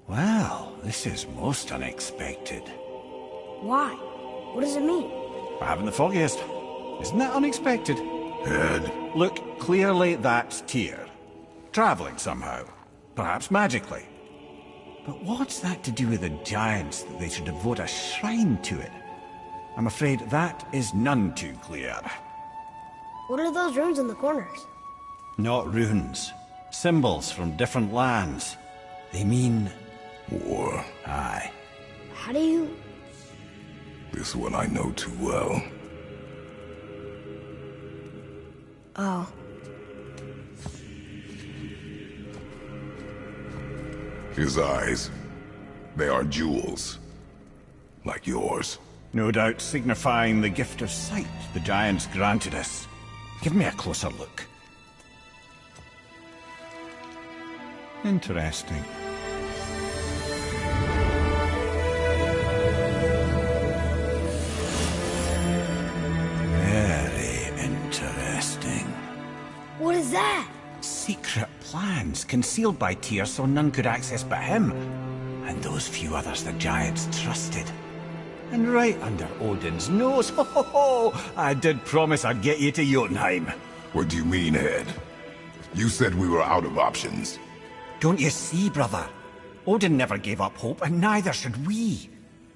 Well, this is most unexpected. Why? What does it mean? I haven't the foggiest. Isn't that unexpected? Ed. Look, clearly that's Tyr. Travelling somehow. Perhaps magically. But what's that to do with the giants that they should devote a shrine to it? I'm afraid that is none too clear. What are those runes in the corners? Not runes. Symbols from different lands. They mean... War. Aye. How do you... This one I know too well. Oh. His eyes. They are jewels. Like yours. No doubt signifying the gift of sight the giants granted us. Give me a closer look. Interesting. Very interesting. What is that? Secret plans concealed by Tyr so none could access but him. And those few others the giants trusted. And right under Odin's nose, ho ho ho! I did promise I'd get you to Jotunheim. What do you mean, Ed? You said we were out of options. Don't you see, brother? Odin never gave up hope, and neither should we.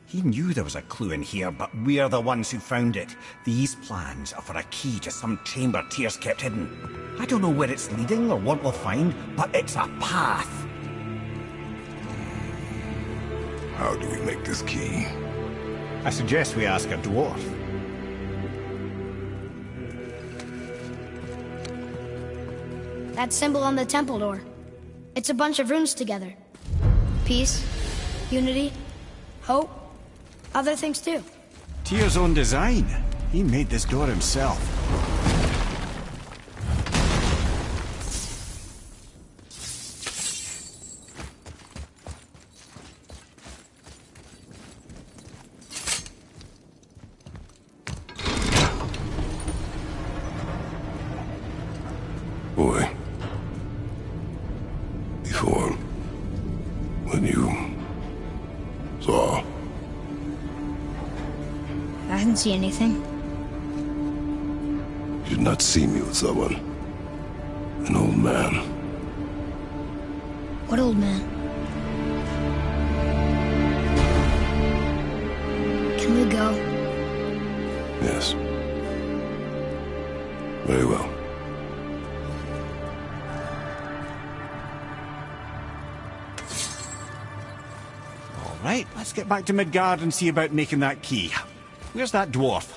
He knew there was a clue in here, but we're the ones who found it. These plans are for a key to some chamber Tyr's kept hidden. I don't know where it's leading or what we'll find, but it's a path. How do we make this key? I suggest we ask a dwarf. That symbol on the temple door. It's a bunch of runes together. Peace, unity, hope, other things too. Tyr's own design. He made this door himself. Boy. Before... when you... saw... I didn't see anything. You did not see me with someone. An old man. What old man? Can we go? Yes. Very well. All right, let's get back to Midgard and see about making that key. Where's that dwarf?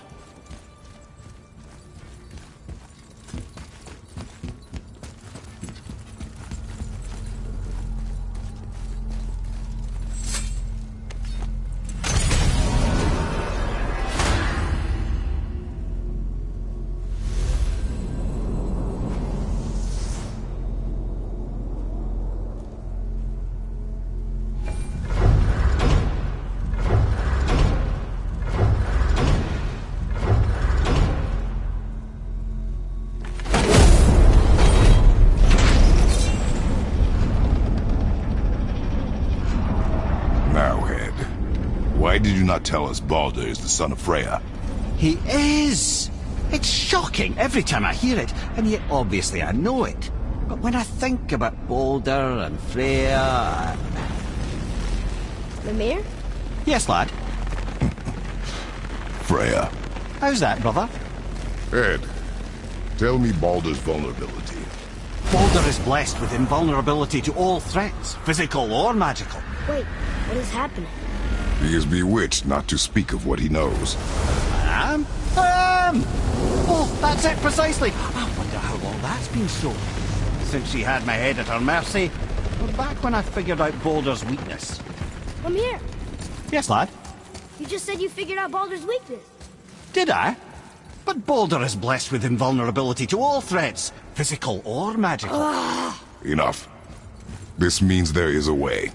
Why did you not tell us Baldur is the son of Freya? He is! It's shocking every time I hear it, and yet obviously I know it. But when I think about Baldur and Freya... Mimir? Yes, lad? Freya. How's that, brother? Ed, tell me Baldur's vulnerability. Baldur is blessed with invulnerability to all threats, physical or magical. Wait, what is happening? He is bewitched not to speak of what he knows. Oh, that's it, precisely. I wonder how long that's been so. Since she had my head at her mercy, or back when I figured out Baldur's weakness. Mimir, Yes, lad? you just said you figured out Baldur's weakness. Did I? But Baldur is blessed with invulnerability to all threats, physical or magical. Enough. This means there is a way.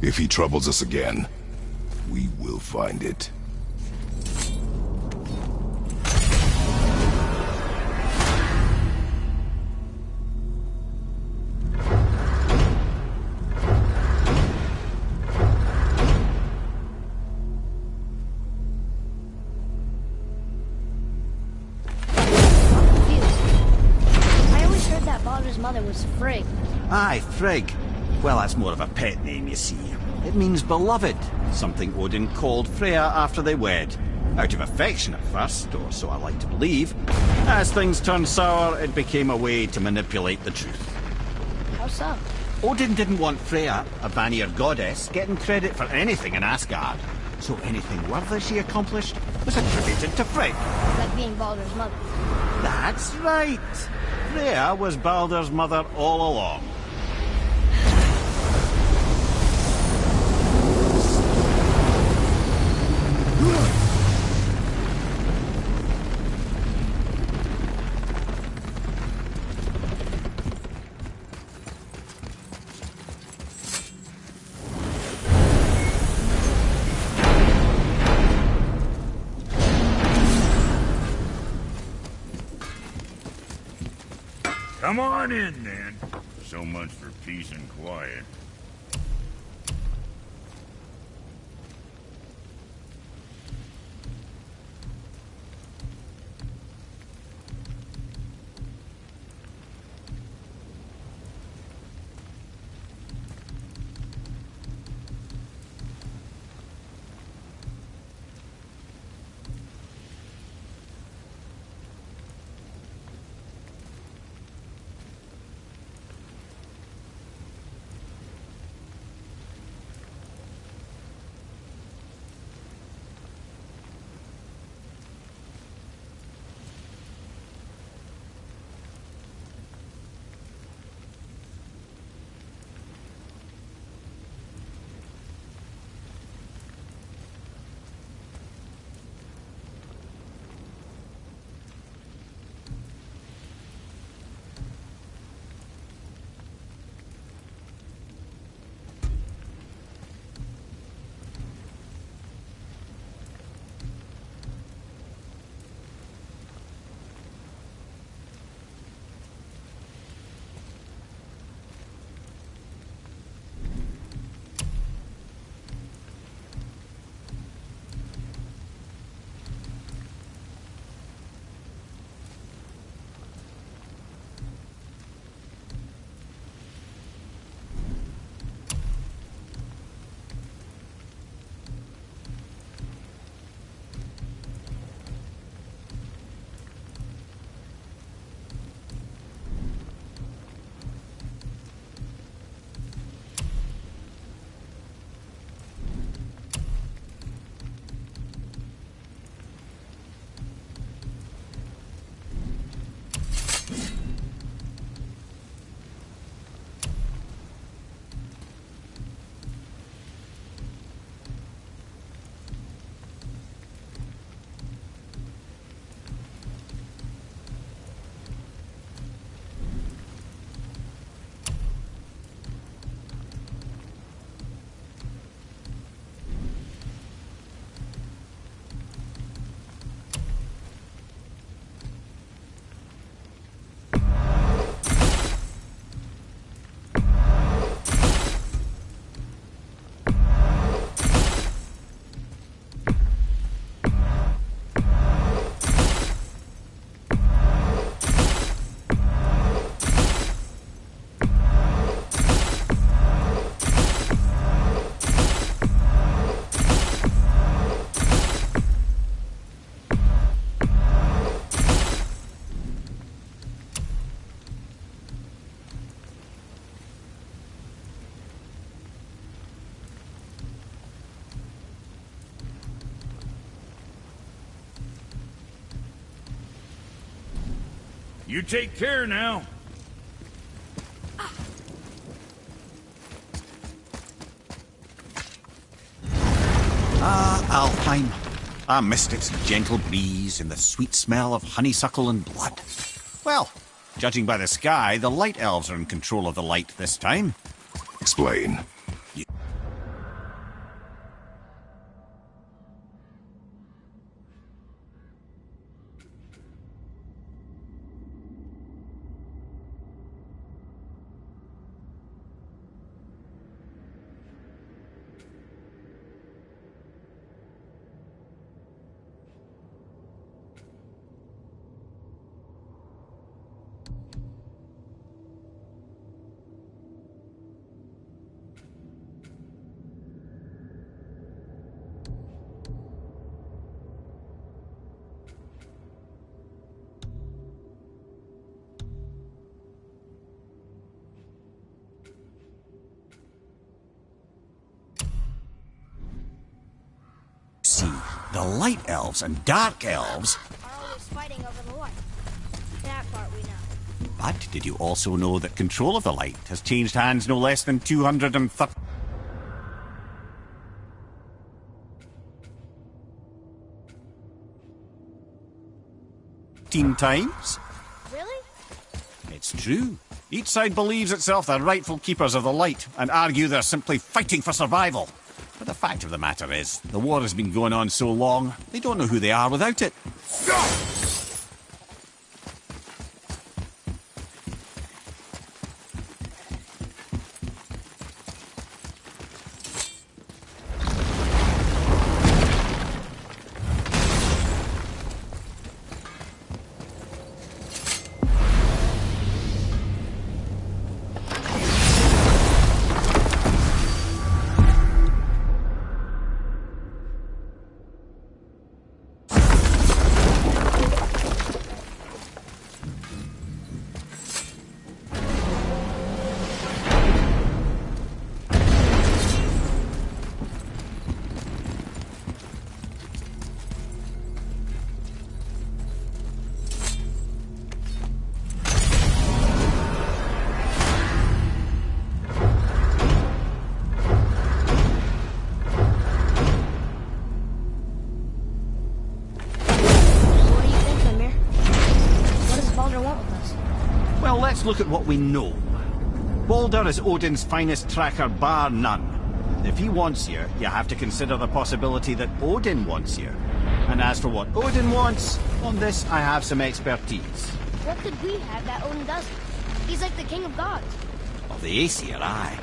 If he troubles us again, we will find it. Frigg. Aye, Frigg. Well, that's more of a pet name, you see. It means beloved, something Odin called Freya after they wed. Out of affection at first, or so I like to believe. As things turned sour, it became a way to manipulate the truth. How so? Odin didn't want Freya, a Vanir goddess, getting credit for anything in Asgard. So anything worthy she accomplished was attributed to Frigg. Like being Baldur's mother. That's right. Freya was Baldur's mother all along. Come on in, then. So much for peace and quiet. You take care now. Alfheim. I missed its gentle breeze and the sweet smell of honeysuckle and blood. Well, judging by the sky, the Light Elves are in control of the light this time. Explain. The light elves and dark elves. Are always fighting over the light. That part we know. But did you also know that control of the light has changed hands no less than 230 times? Really? It's true. Each side believes itself the rightful keepers of the light and argue they're simply fighting for survival. But the fact of the matter is, the war has been going on so long, they don't know who they are without it. Well, let's look at what we know. Baldur is Odin's finest tracker bar none. If he wants you, you have to consider the possibility that Odin wants you. And as for what Odin wants, on this I have some expertise. What could we have that Odin doesn't? He's like the king of gods. Of the Aesir, aye.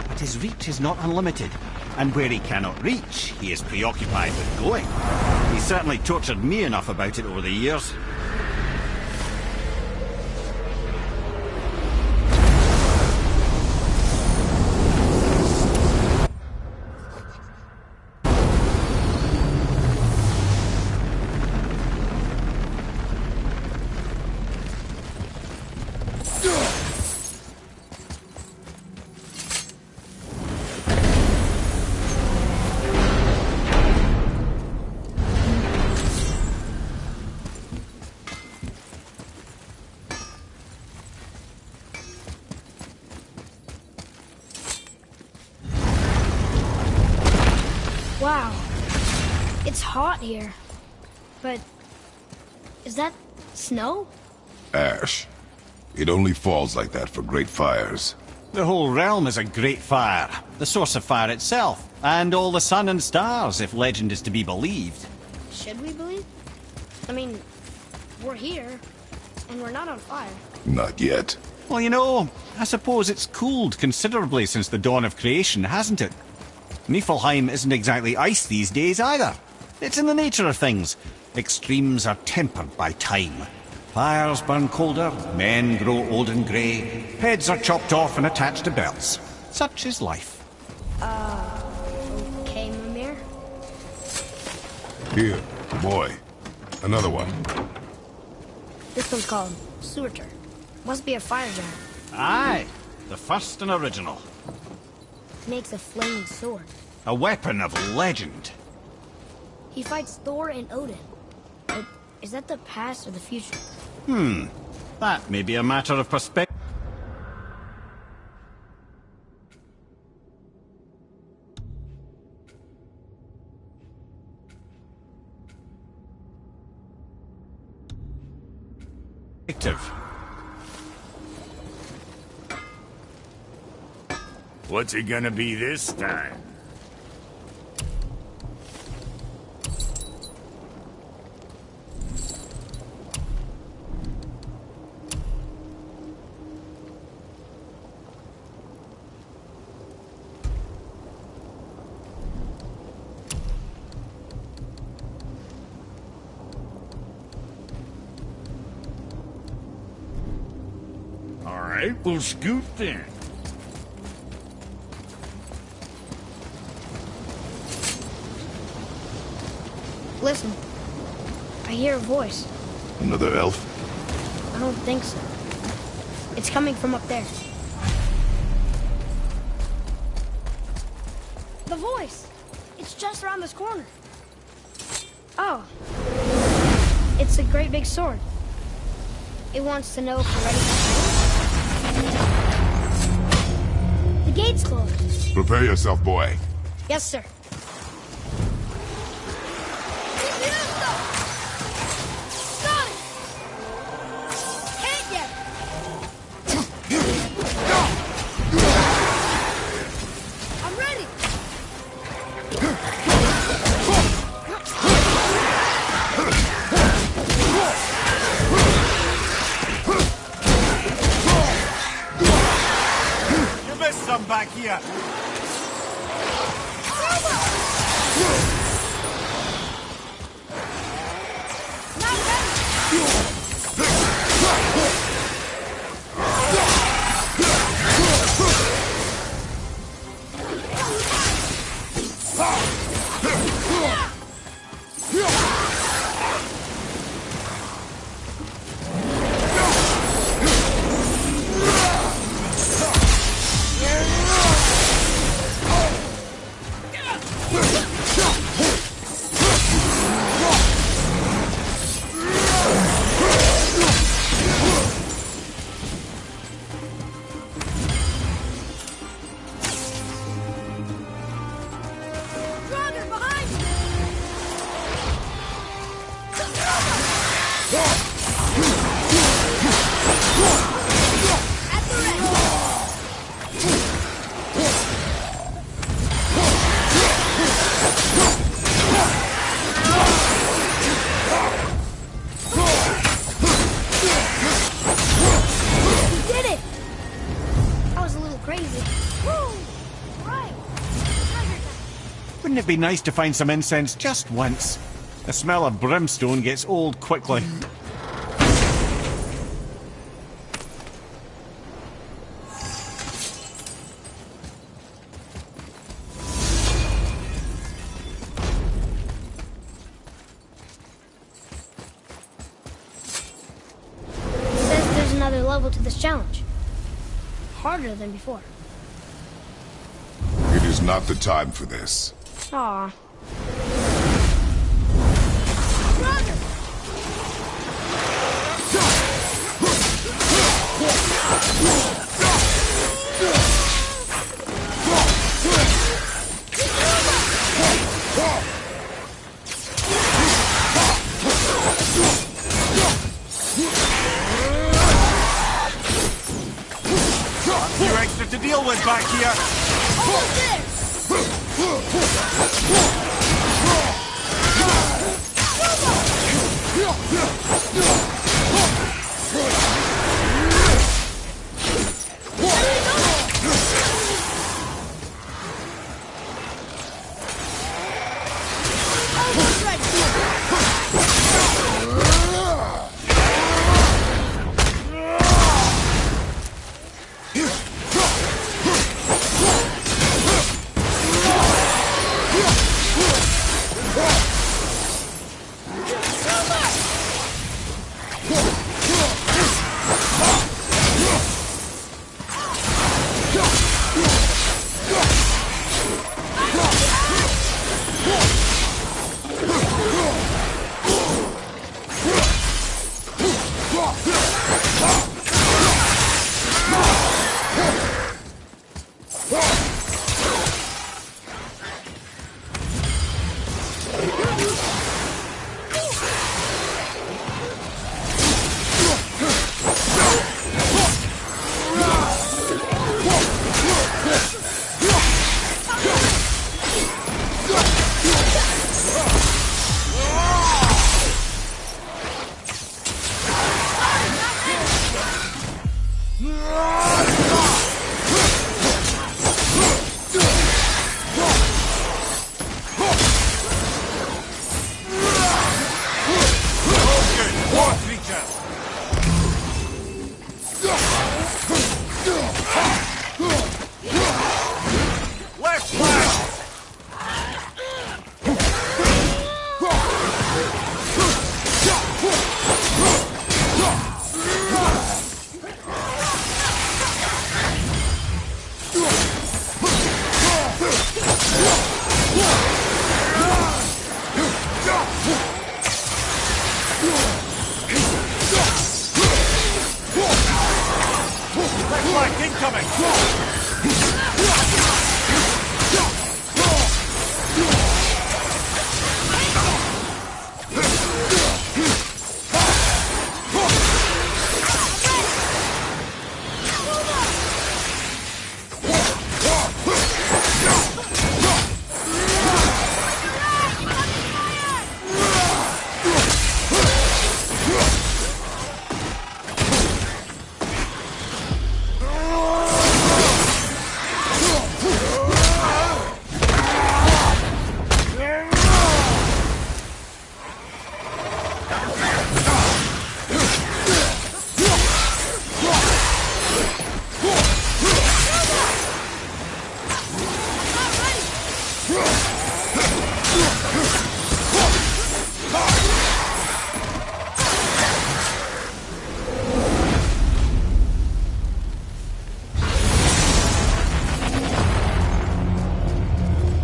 But his reach is not unlimited. And where he cannot reach, he is preoccupied with going. He's certainly tortured me enough about it over the years. Wow. It's hot here. But is that snow? Ash. It only falls like that for great fires. The whole realm is a great fire, the source of fire itself, and all the sun and stars, if legend is to be believed. Should we believe? I mean, we're here, and we're not on fire. Not yet. Well, you know, I suppose it's cooled considerably since the dawn of creation, hasn't it? Niflheim isn't exactly ice these days either. It's in the nature of things. Extremes are tempered by time. Fires burn colder, men grow old and grey, heads are chopped off and attached to belts. Such is life. Okay, Mimir. Here, boy. Another one. This one's called Surtur. Must be a fire giant. Aye, the first and original. Makes a flaming sword. A weapon of legend. He fights Thor and Odin. But is that the past or the future? That may be a matter of perspective. What's it gonna be this time? All right, we'll scoot then. Listen. I hear a voice. Another elf? I don't think so. It's coming from up there. The voice! It's just around this corner. Oh. It's a great big sword. It wants to know if we're ready for fight. The gate's closed. Prepare yourself, boy. Yes, sir. Back here. Wouldn't it be nice to find some incense just once? The smell of brimstone gets old quickly. It says there's another level to this challenge. Harder than before. It is not the time for this. Aw. A few extra to deal with back here. Hold this!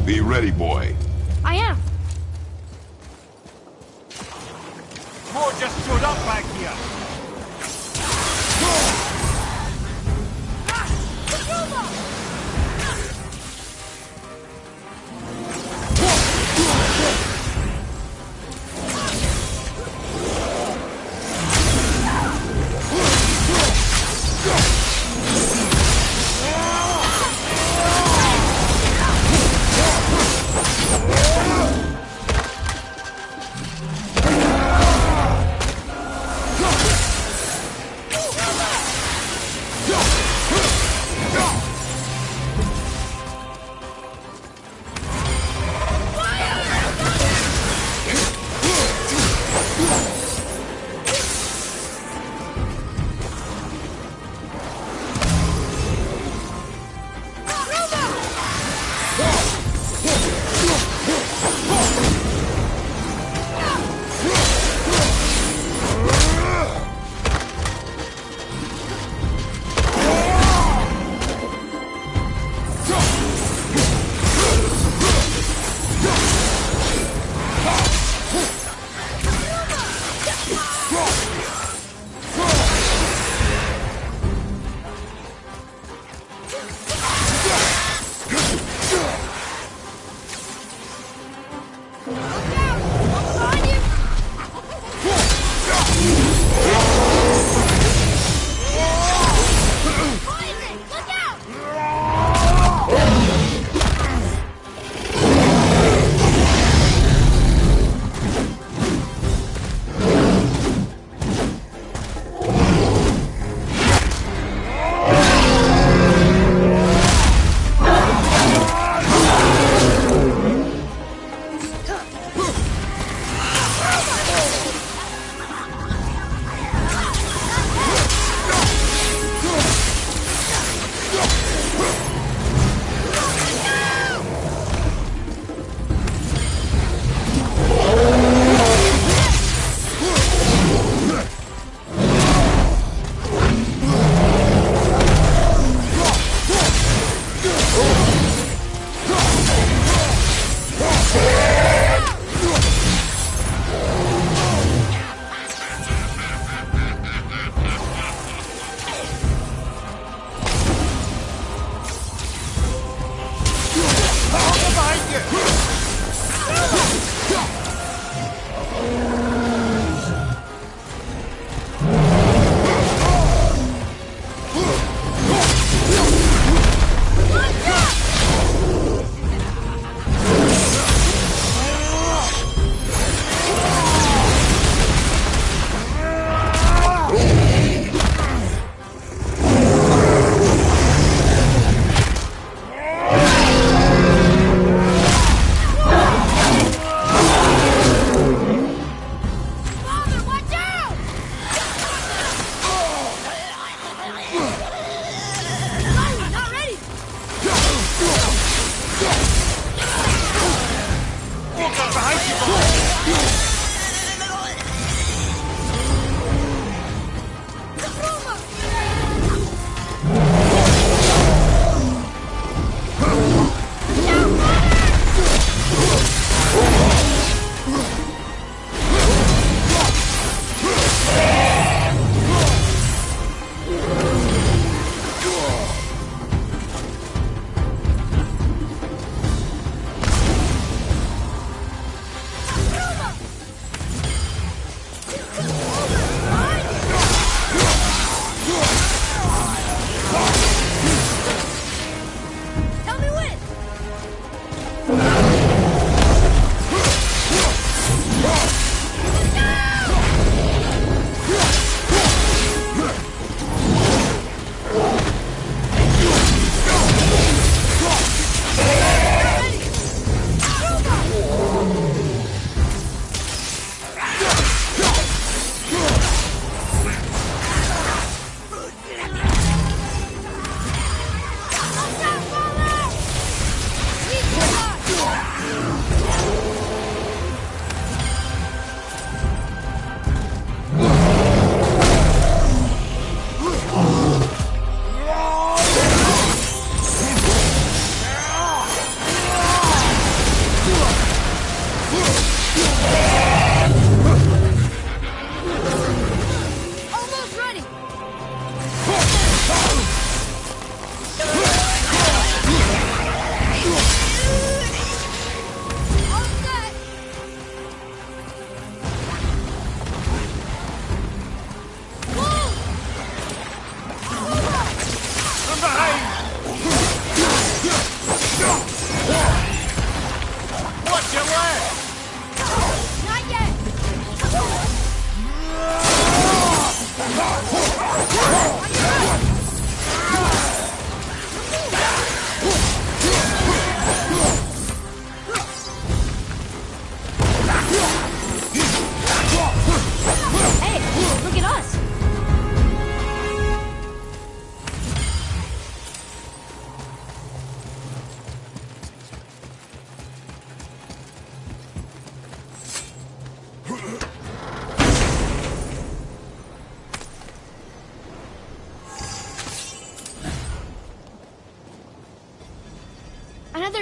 Be ready, boy. I am. More just showed up back here.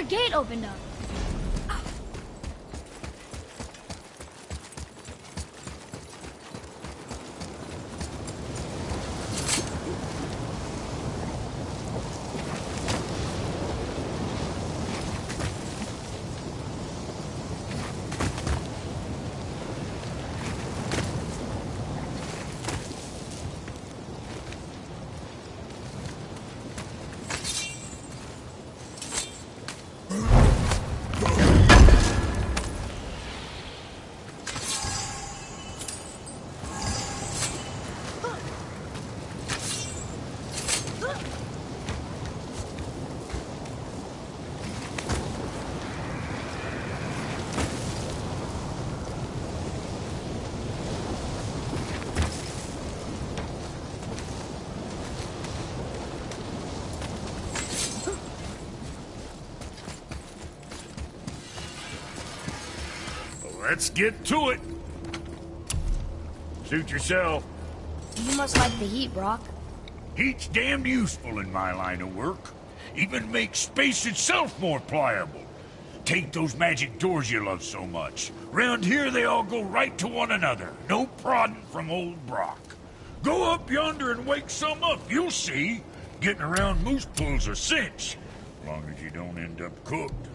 gate opened up. Let's get to it. Suit yourself. You must like the heat, Brock. Heat's damned useful in my line of work. Even makes space itself more pliable. Take those magic doors you love so much. Round here they all go right to one another. No prodding from old Brock. Go up yonder and wake some up, you'll see. Getting around moose pools a cinch. As long as you don't end up cooked.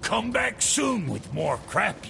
Come back soon with more crap.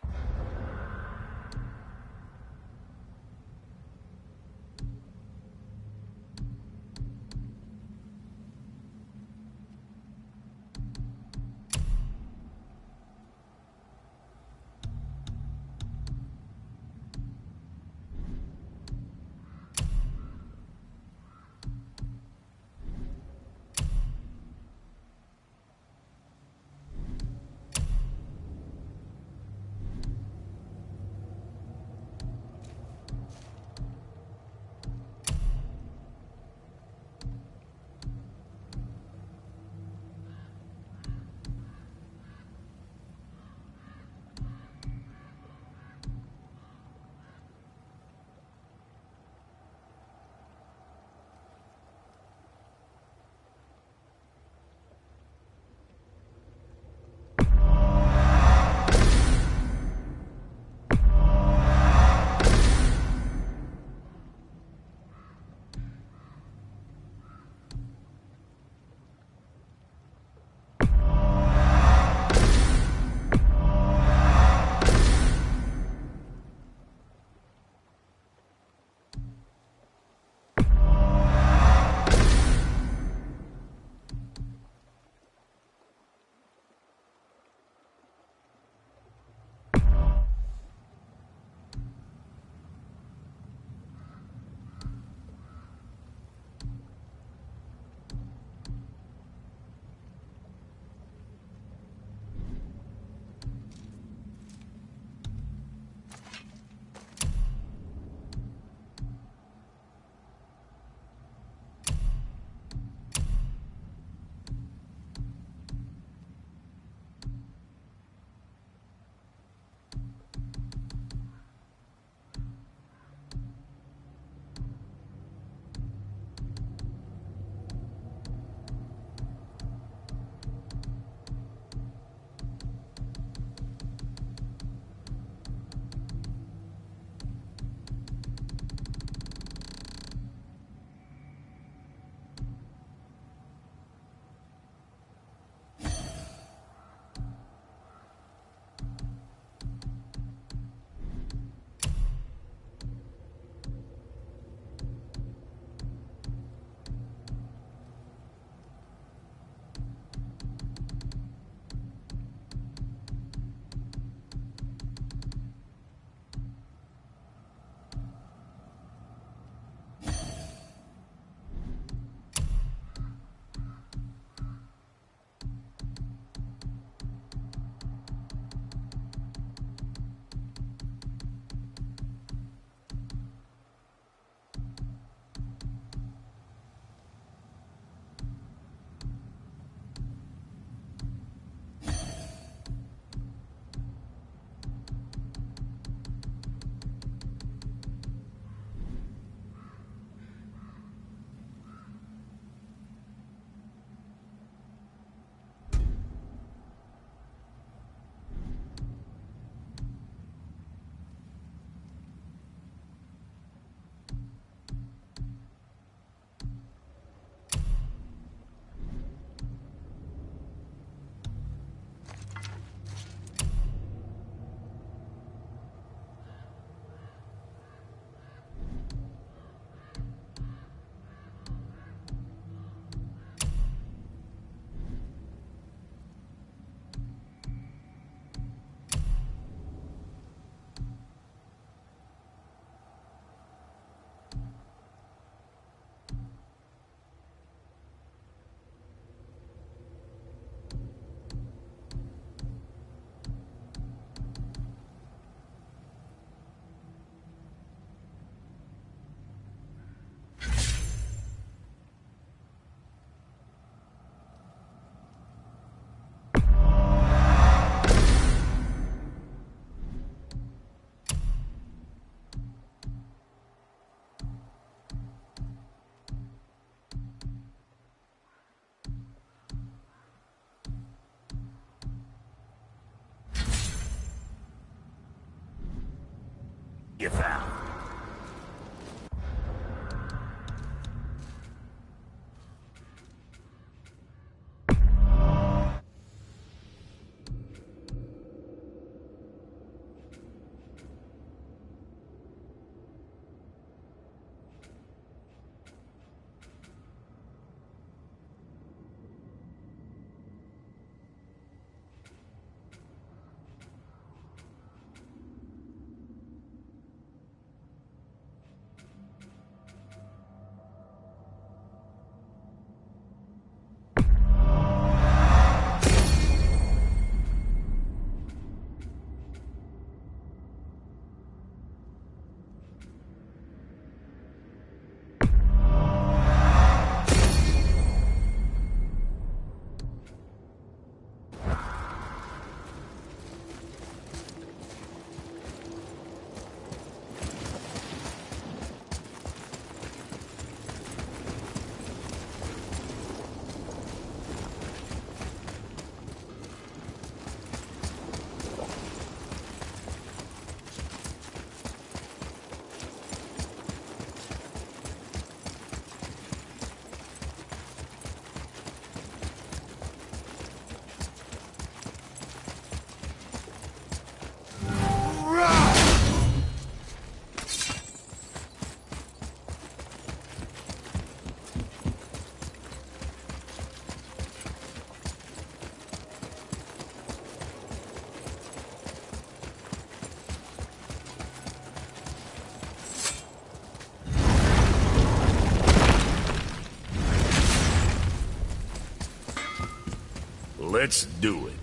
Let's do it.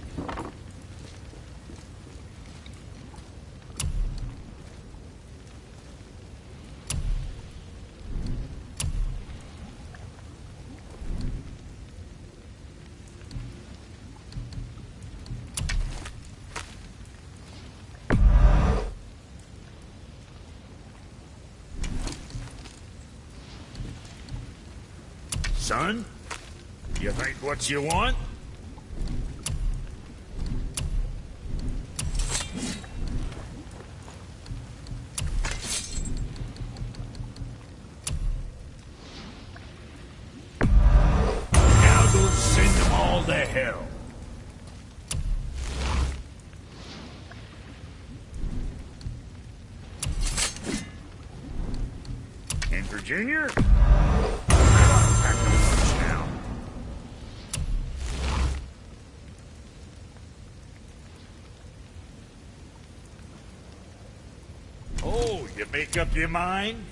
Son, you think what you want? Now go send them all to hell. And Virginia? Oh, you make up your mind?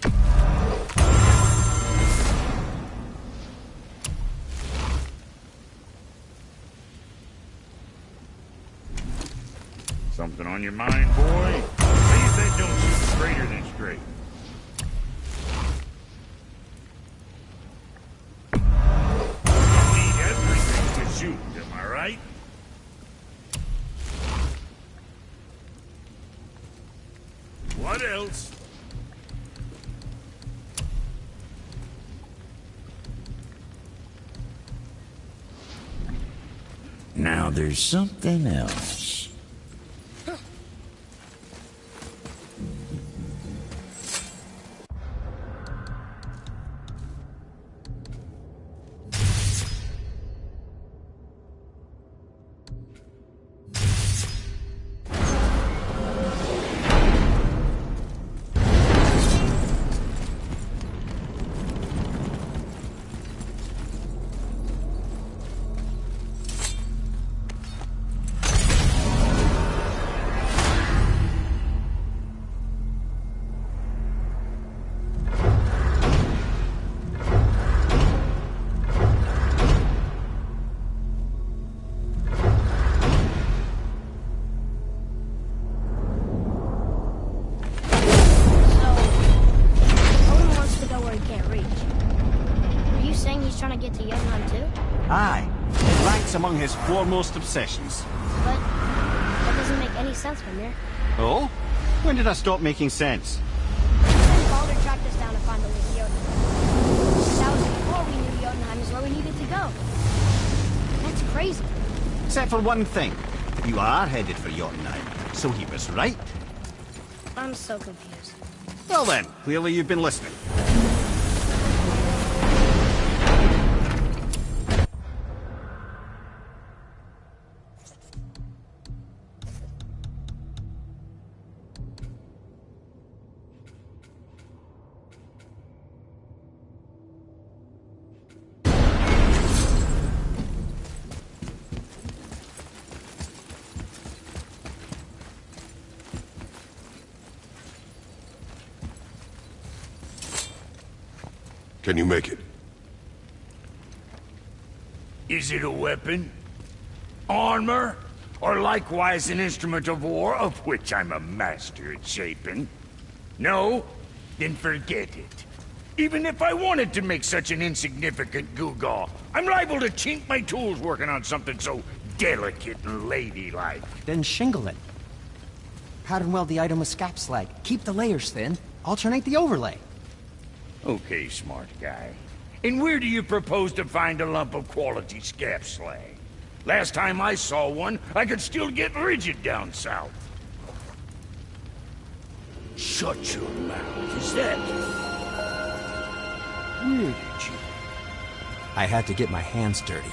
Something on your mind, boy? See if they don't shoot straighter than straight. You need everything to shoot, am I right? What else? Now there's something else. Aye, it ranks among his foremost obsessions. But that doesn't make any sense, Mimir. Oh? When did I stop making sense? Baldur tracked us down to find the way to Jotunheim. That was before we knew Jotunheim is where we needed to go. That's crazy. Except for one thing. You are headed for Jotunheim, so he was right. I'm so confused. Well then, clearly you've been listening. Can you make it? Is it a weapon? Armor? Or likewise an instrument of war, of which I'm a master at shaping? No? Then forget it. Even if I wanted to make such an insignificant gewgaw, I'm liable to chink my tools working on something so delicate and ladylike. Then shingle it. Pattern weld the item with scap slag. Keep the layers thin. Alternate the overlay. Okay, smart guy. And where do you propose to find a lump of quality scap slag? Last time I saw one, I could still get rigid down south. Shut your mouth, is that? Where did you? I had to get my hands dirty.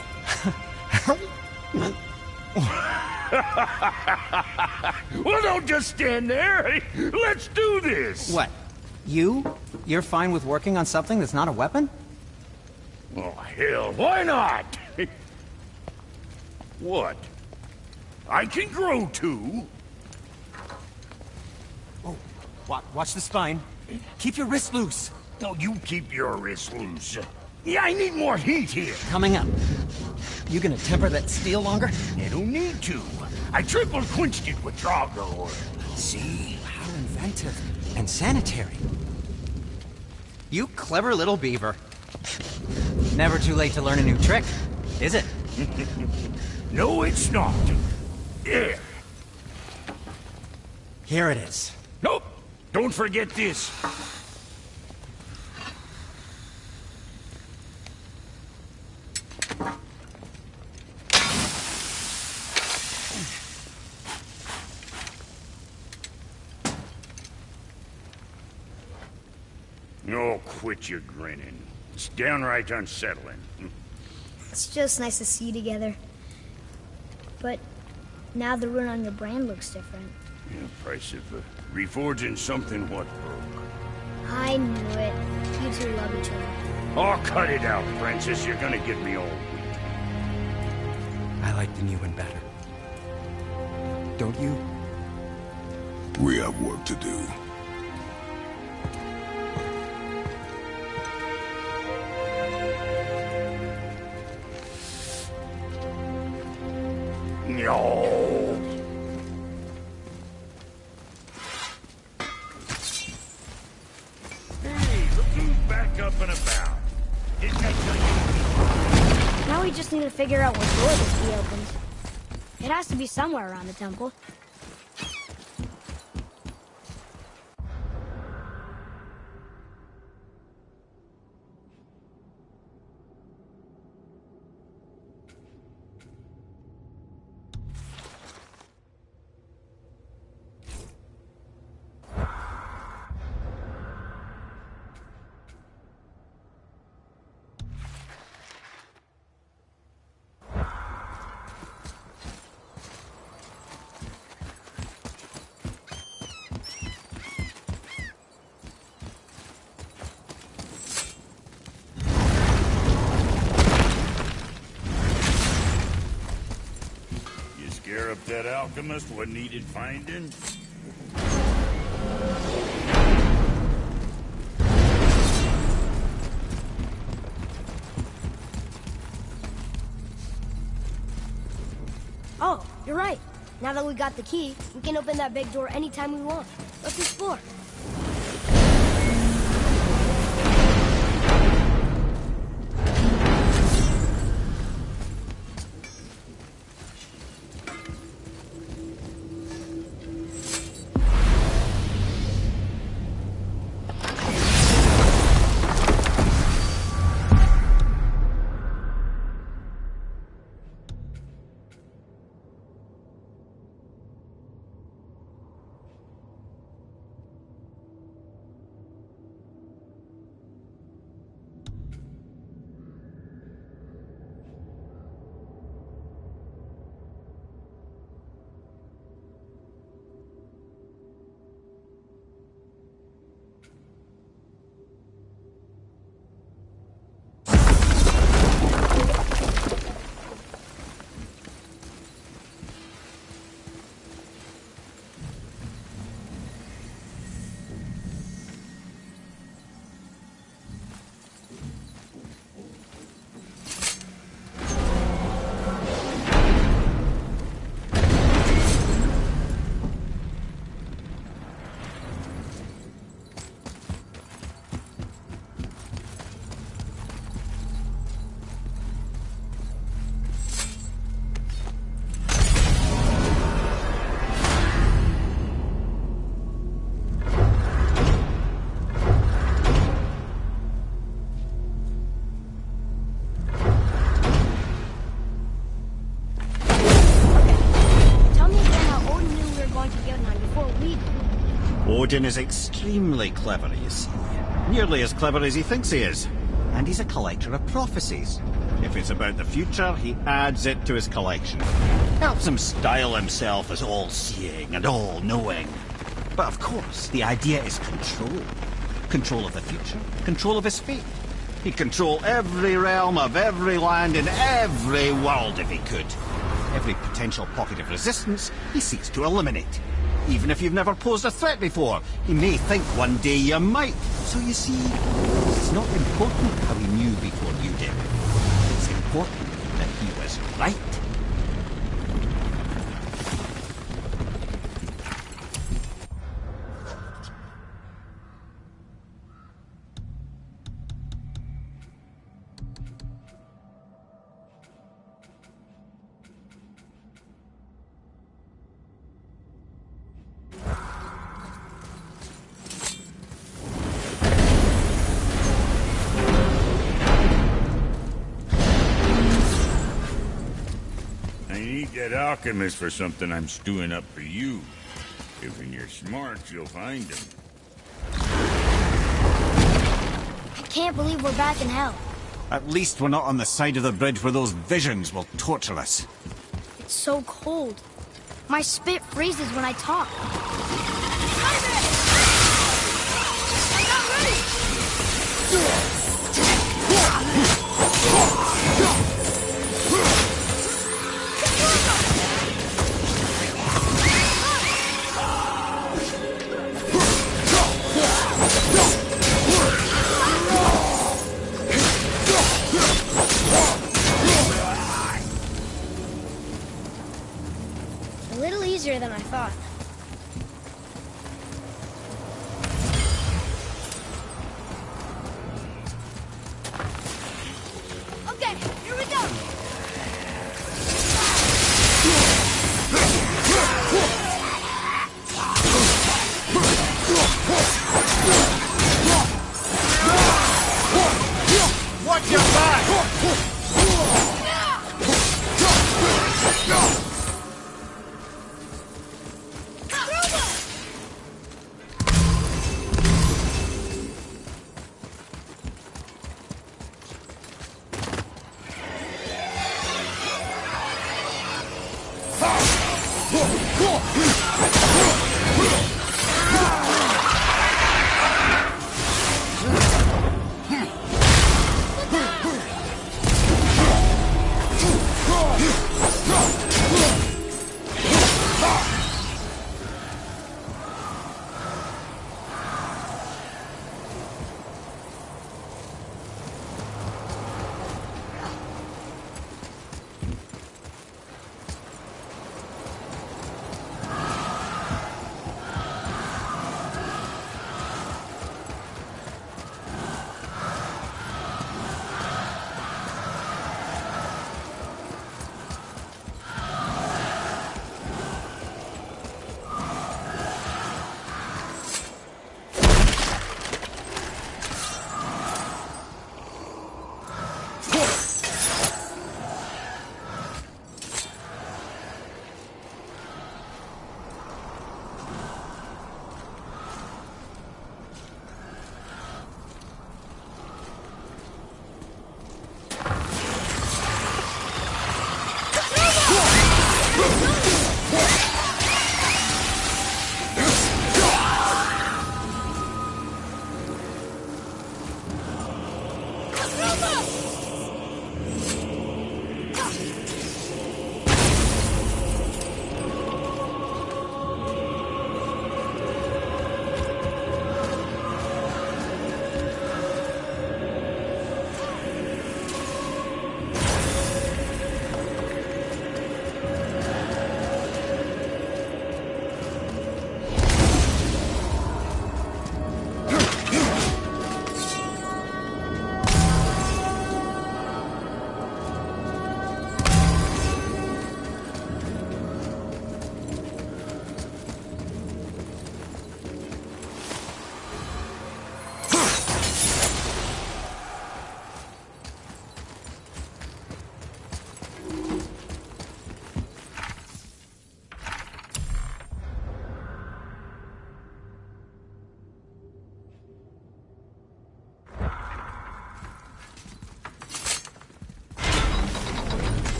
Well, don't just stand there. Let's do this. What? You're fine with working on something that's not a weapon? Oh, hell, why not? What? I can grow too. Oh, watch the spine. Keep your wrist loose. No, you keep your wrist loose. Yeah, I need more heat here. Coming up. You gonna temper that steel longer? You don't need to. I triple quenched it with Drago oil. See? How inventive. And sanitary. You clever little beaver. Never too late to learn a new trick, is it? No, it's not. There. Here it is. Nope. Don't forget this. Oh, quit your grinning. It's downright unsettling. It's just nice to see you together. But now the rune on your brand looks different. Yeah, price of reforging something what broke. I knew it. You two love each other. Oh, cut it out, Princess. You're gonna get me all weak. I like the new one better. Don't you? We have work to do. No. Hey, look who's back up and about. Didn't I tell you? Now we just need to figure out what door this key opens. It has to be somewhere around the temple. Scare up that alchemist what needed finding? Oh, you're right. Now that we got the key, we can open that big door anytime we want. Let's explore. Odin is extremely clever, you see. Nearly as clever as he thinks he is. And he's a collector of prophecies. If it's about the future, he adds it to his collection. Helps him style himself as all-seeing and all-knowing. But of course, the idea is control. Control of the future, control of his fate. He'd control every realm of every land in every world if he could. Every potential pocket of resistance, he seeks to eliminate. Even if you've never posed a threat before, he may think one day you might. So you see, it's not important how he knew before you did. It's important that he was right. That alchemist for something I'm stewing up for you. If you're smart, you'll find him. I can't believe we're back in hell. At least we're not on the side of the bridge where those visions will torture us. It's so cold. My spit freezes when I talk. A little easier than I thought. Okay, here we go! Watch your back!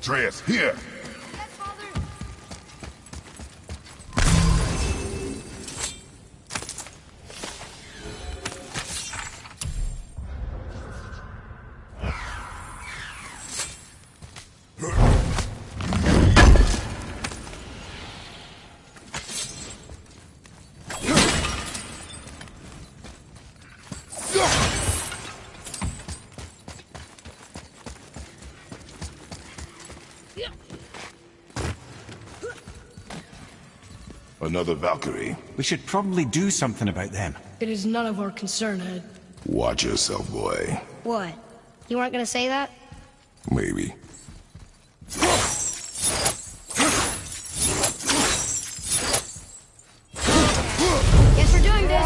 Atreus, here! Yes, Father. Another Valkyrie. We should probably do something about them. It is none of our concern, Ed. Watch yourself, boy. What? You weren't gonna say that? Maybe. Guess we're doing this.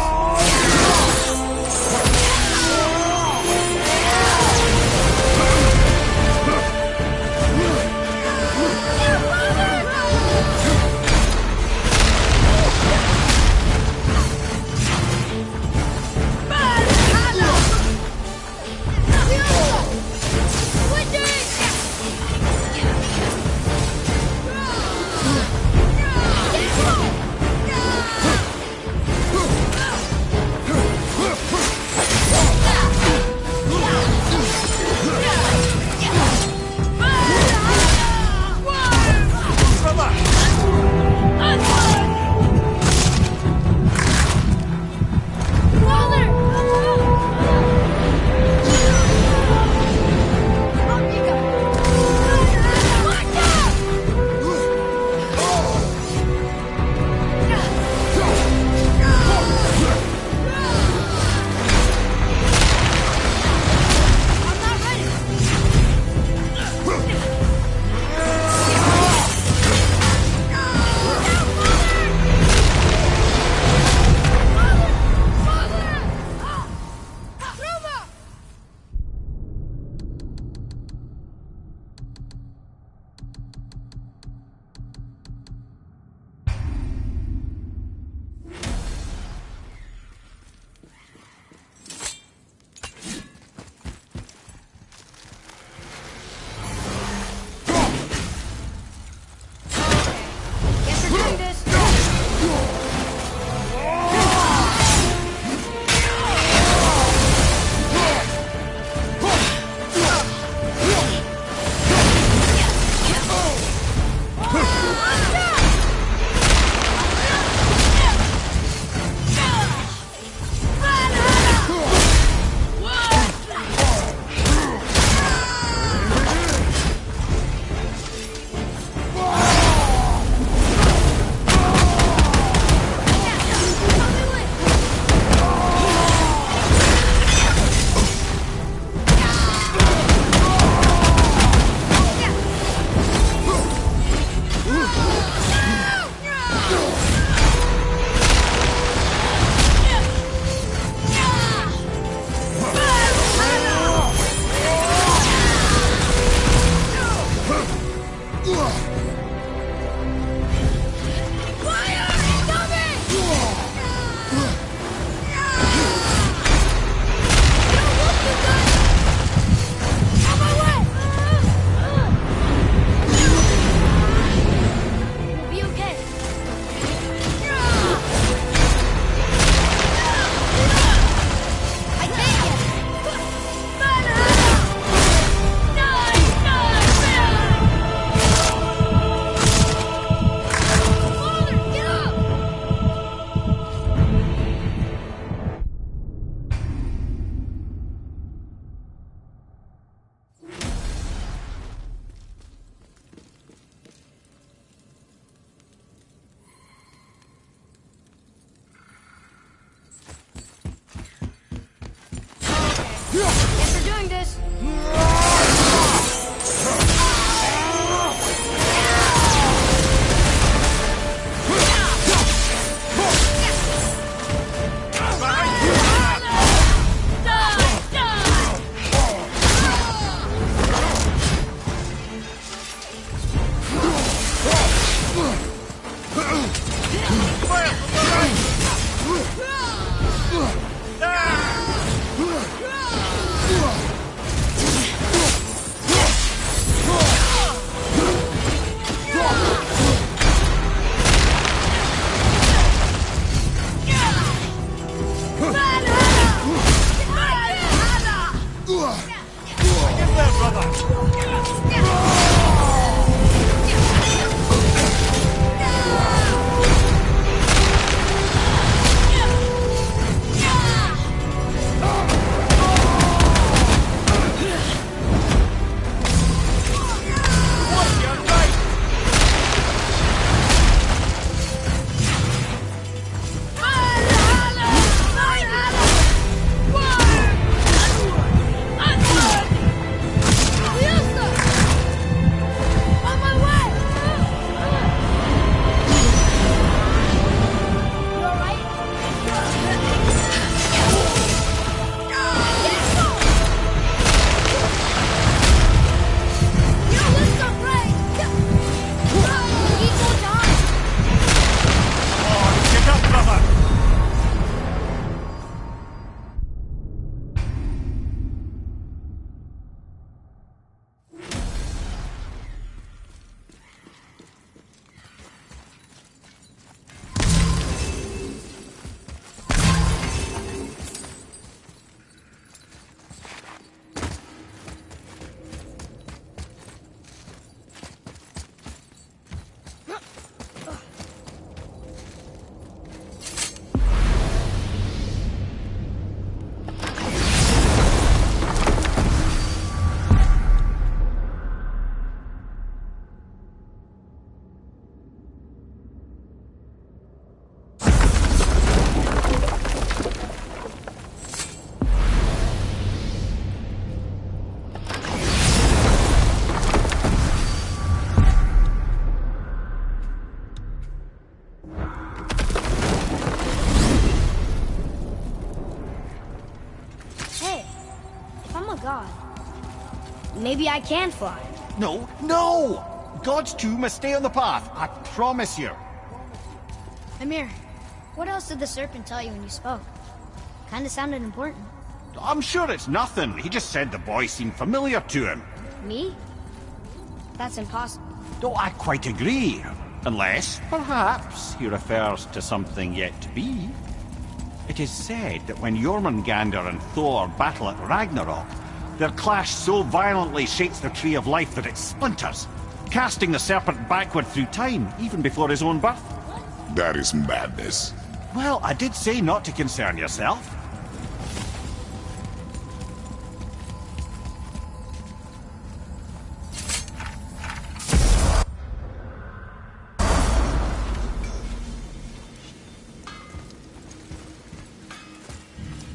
Maybe I can fly. No, no! God's two must stay on the path, I promise you. Amir, what else did the serpent tell you when you spoke? Kinda sounded important. I'm sure it's nothing. He just said the boy seemed familiar to him. Me? That's impossible. Oh, I quite agree. Unless, perhaps, he refers to something yet to be. It is said that when Jormungandr and Thor battle at Ragnarok, their clash so violently shakes the Tree of Life that it splinters, casting the serpent backward through time, even before his own birth. That is madness. Well, I did say not to concern yourself.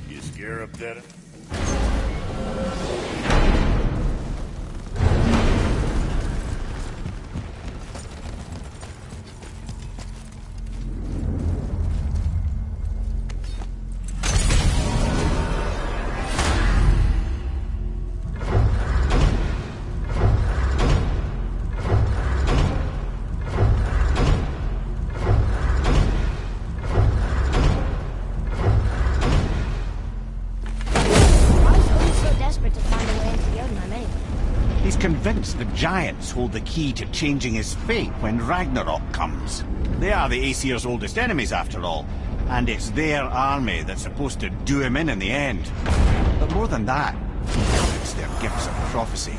You scare up that? Convinced the giants hold the key to changing his fate when Ragnarok comes. They are the Aesir's oldest enemies, after all, and it's their army that's supposed to do him in the end. But more than that, he covets their gifts of prophecy.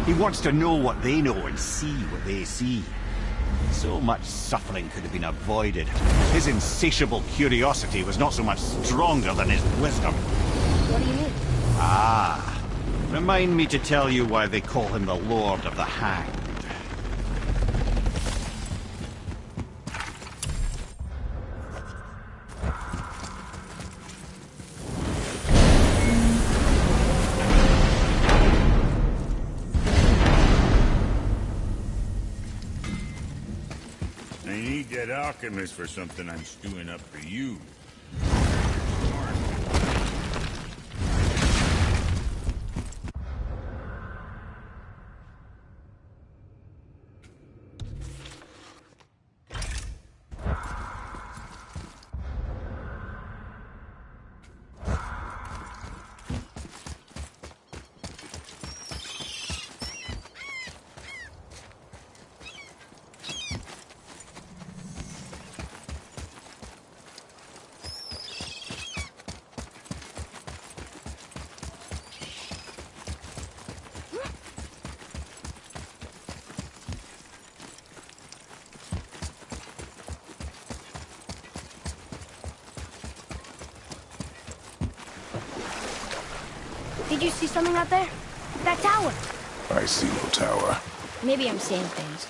He wants to know what they know and see what they see. So much suffering could have been avoided. His insatiable curiosity was not so much stronger than his wisdom. What do you mean? Ah. Remind me to tell you why they call him the Lord of the Hanged. I need that alchemist for something I'm stewing up for you. Did you see something out there? That tower! I see no tower. Maybe I'm seeing things.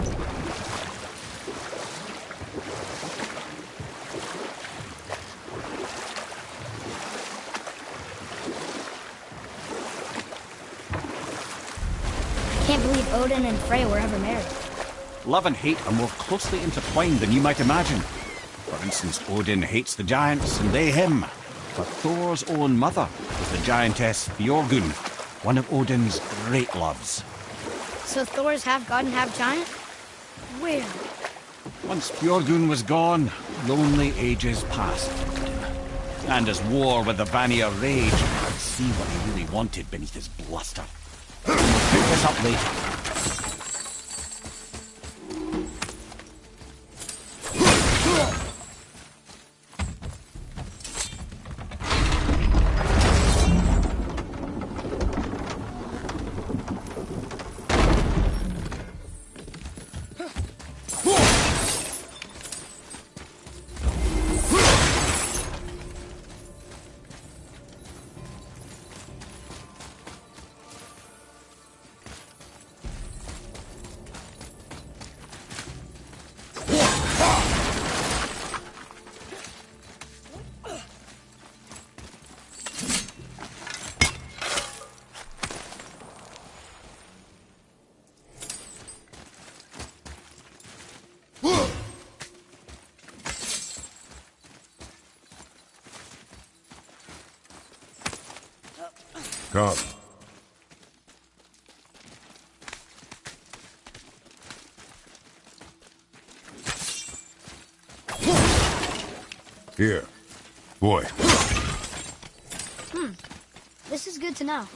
I can't believe Odin and Frey were ever married. Love and hate are more closely intertwined than you might imagine. For instance, Odin hates the giants and they him. But Thor's own mother was the giantess Björgun, one of Odin's great loves. So Thor's half god and half giant? Where? Once Björgun was gone, lonely ages passed for Odin. And as war with the Vanir raged, he could see what he really wanted beneath his bluster. Pick this up later. Come. Here. Boy. This is good to know.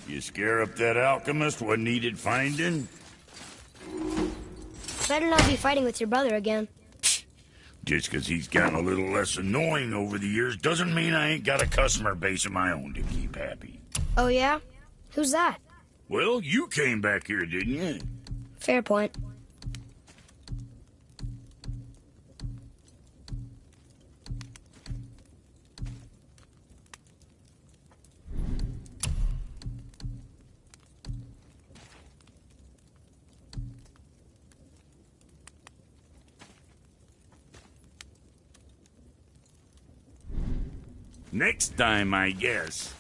You scare up that alchemist what needed finding? Better not be fighting with your brother again. Just 'cause he's gotten a little less annoying over the years doesn't mean I ain't got a customer base of my own to keep happy. Oh yeah? Who's that? Well, you came back here, didn't you? Fair point. Next time, I guess.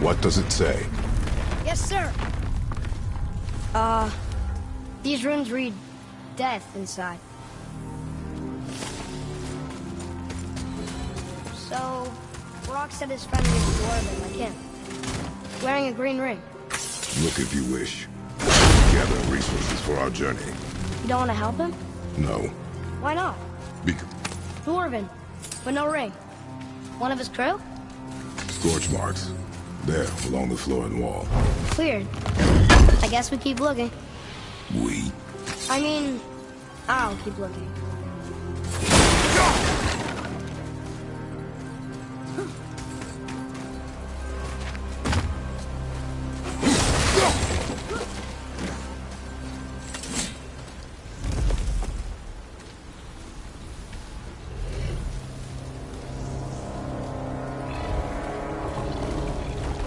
What does it say? Yes, sir. These runes read death inside. So, Brock said his friend was dwarven like him, wearing a green ring. Look if you wish. Gather resources for our journey. You don't want to help him? No. Why not? Because Dwarven, but no ring. One of his crew? scorch marks. There, along the floor and wall. Weird. I guess we keep looking. We? I mean, I'll keep looking.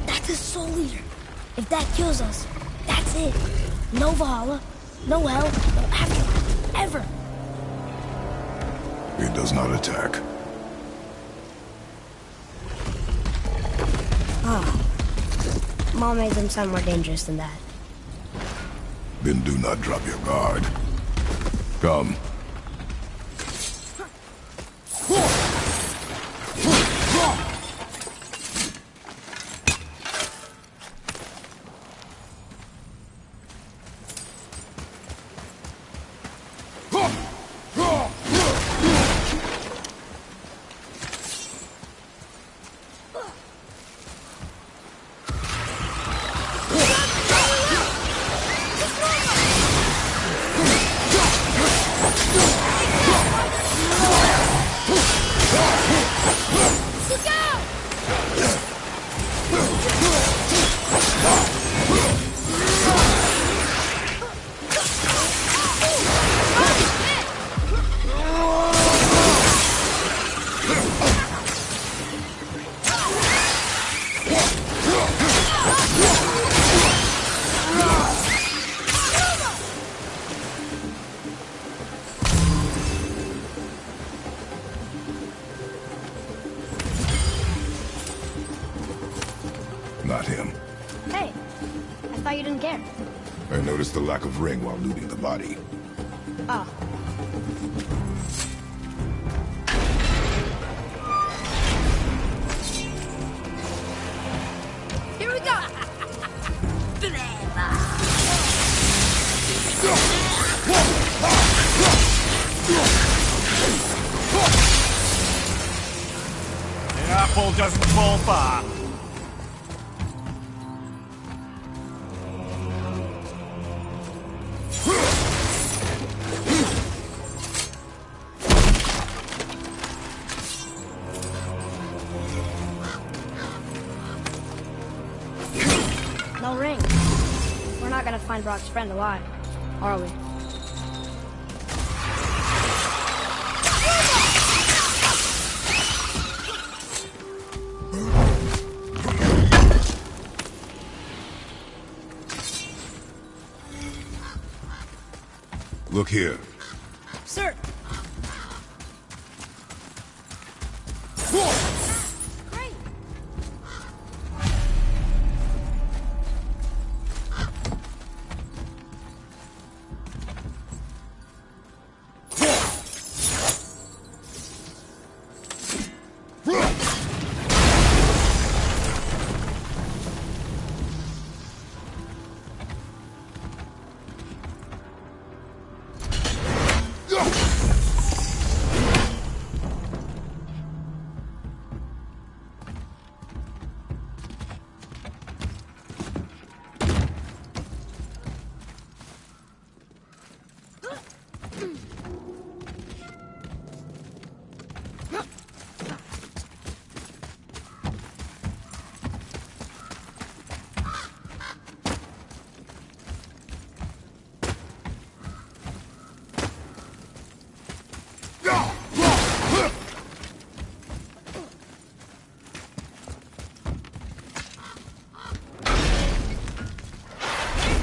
That's his soul leader. If that kills us, that's it. No Valhalla, no hell, no afterlife, ever. It does not attack. Mom made them sound more dangerous than that. Then do not drop your guard. Come. Not him. Hey, I thought you didn't care. I noticed the lack of ring while looting the body. Oh. Here we go! The apple doesn't fall far. No ring. We're not gonna find Brock's friend alive, are we? Look here. Sir! Great!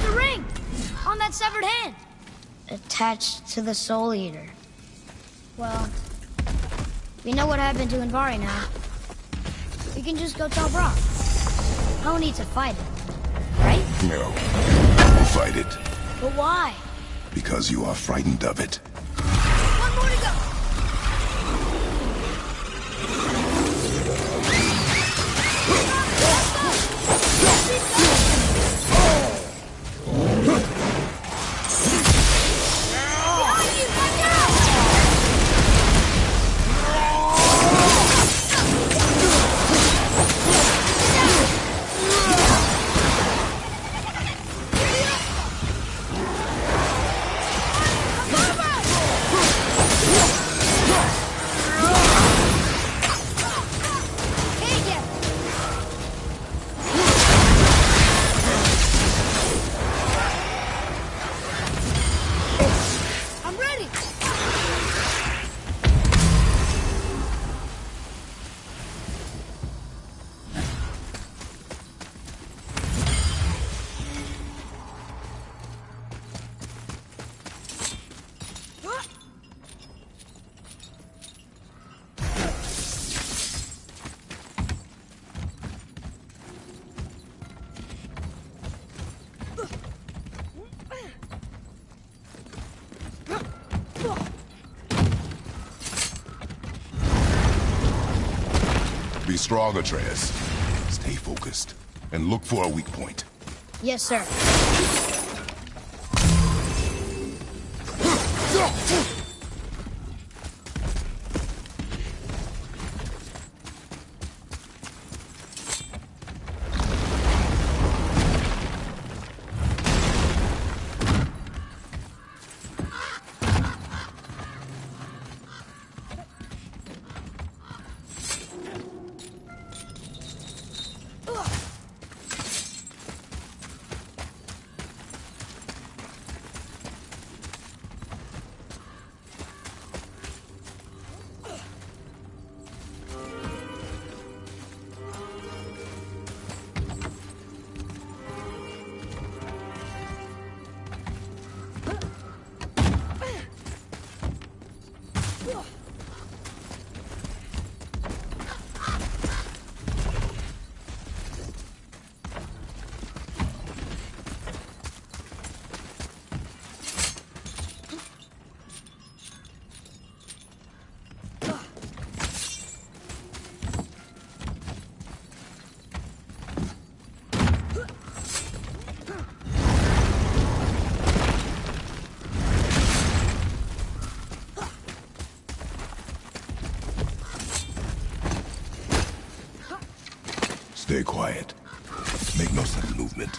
The ring! On that severed hand! Attached to the Soul Eater. Well, we know what happened to Invari now. We can just go tell Brock. No need to fight it, right? No. You fight it. But why? Because you are frightened of it. One more to go! I'm ready! Be strong, Atreus. Stay focused. And look for a weak point. Yes, sir. Stay quiet. Make no sudden movement.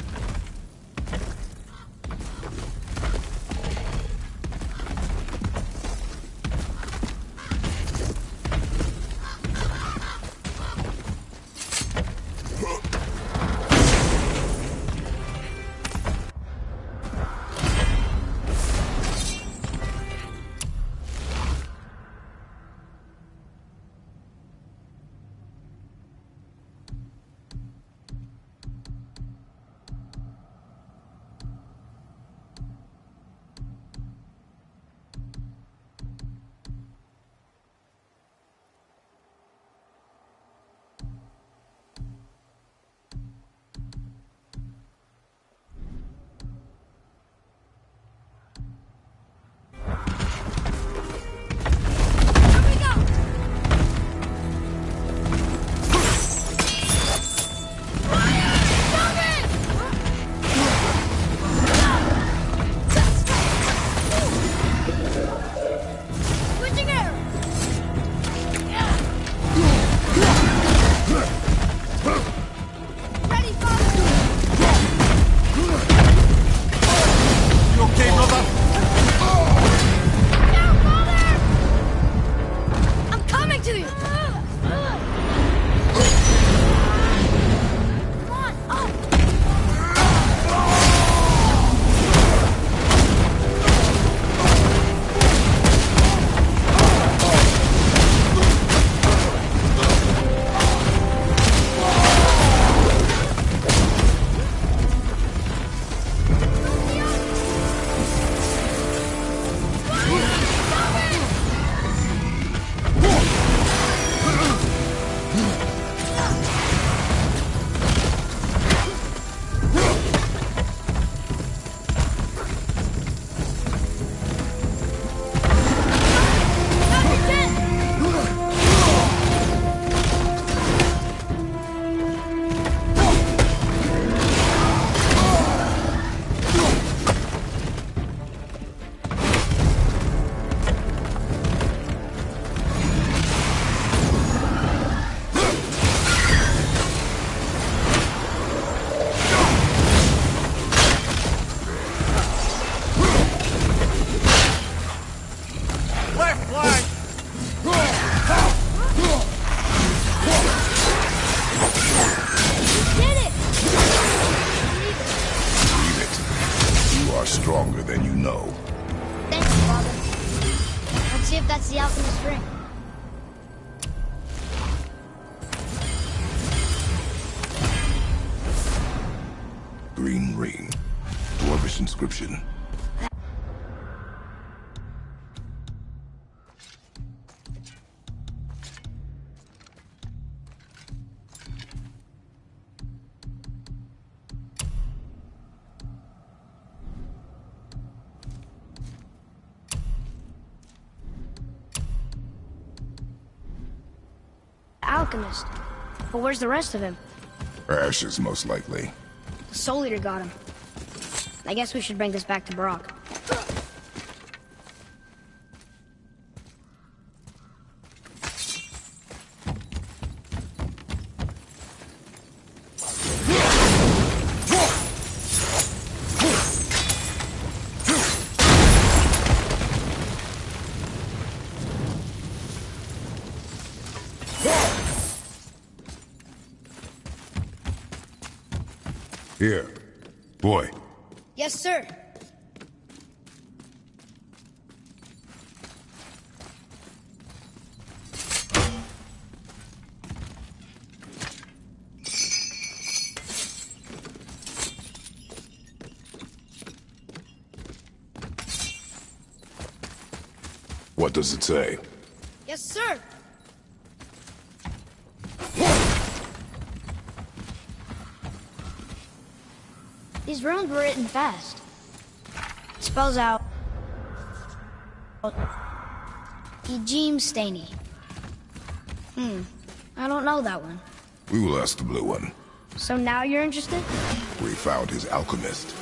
are stronger than you know. Thank you, Father. Let's see if that's the alchemist ring. Green ring. Dwarvish inscription. Alchemist. But where's the rest of him? Ashes, most likely. The Soul Eater got him. I guess we should bring this back to Brock. Here. Boy. Yes, sir. What does it say? Yes, sir. These runes were written fast. It spells out Ejim Staney. I don't know that one. We will ask the blue one. So now you're interested? We found his alchemist.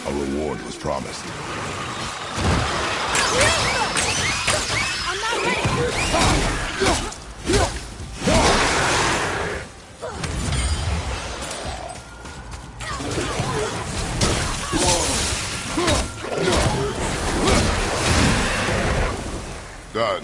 A reward was promised. I'm not ready. Done.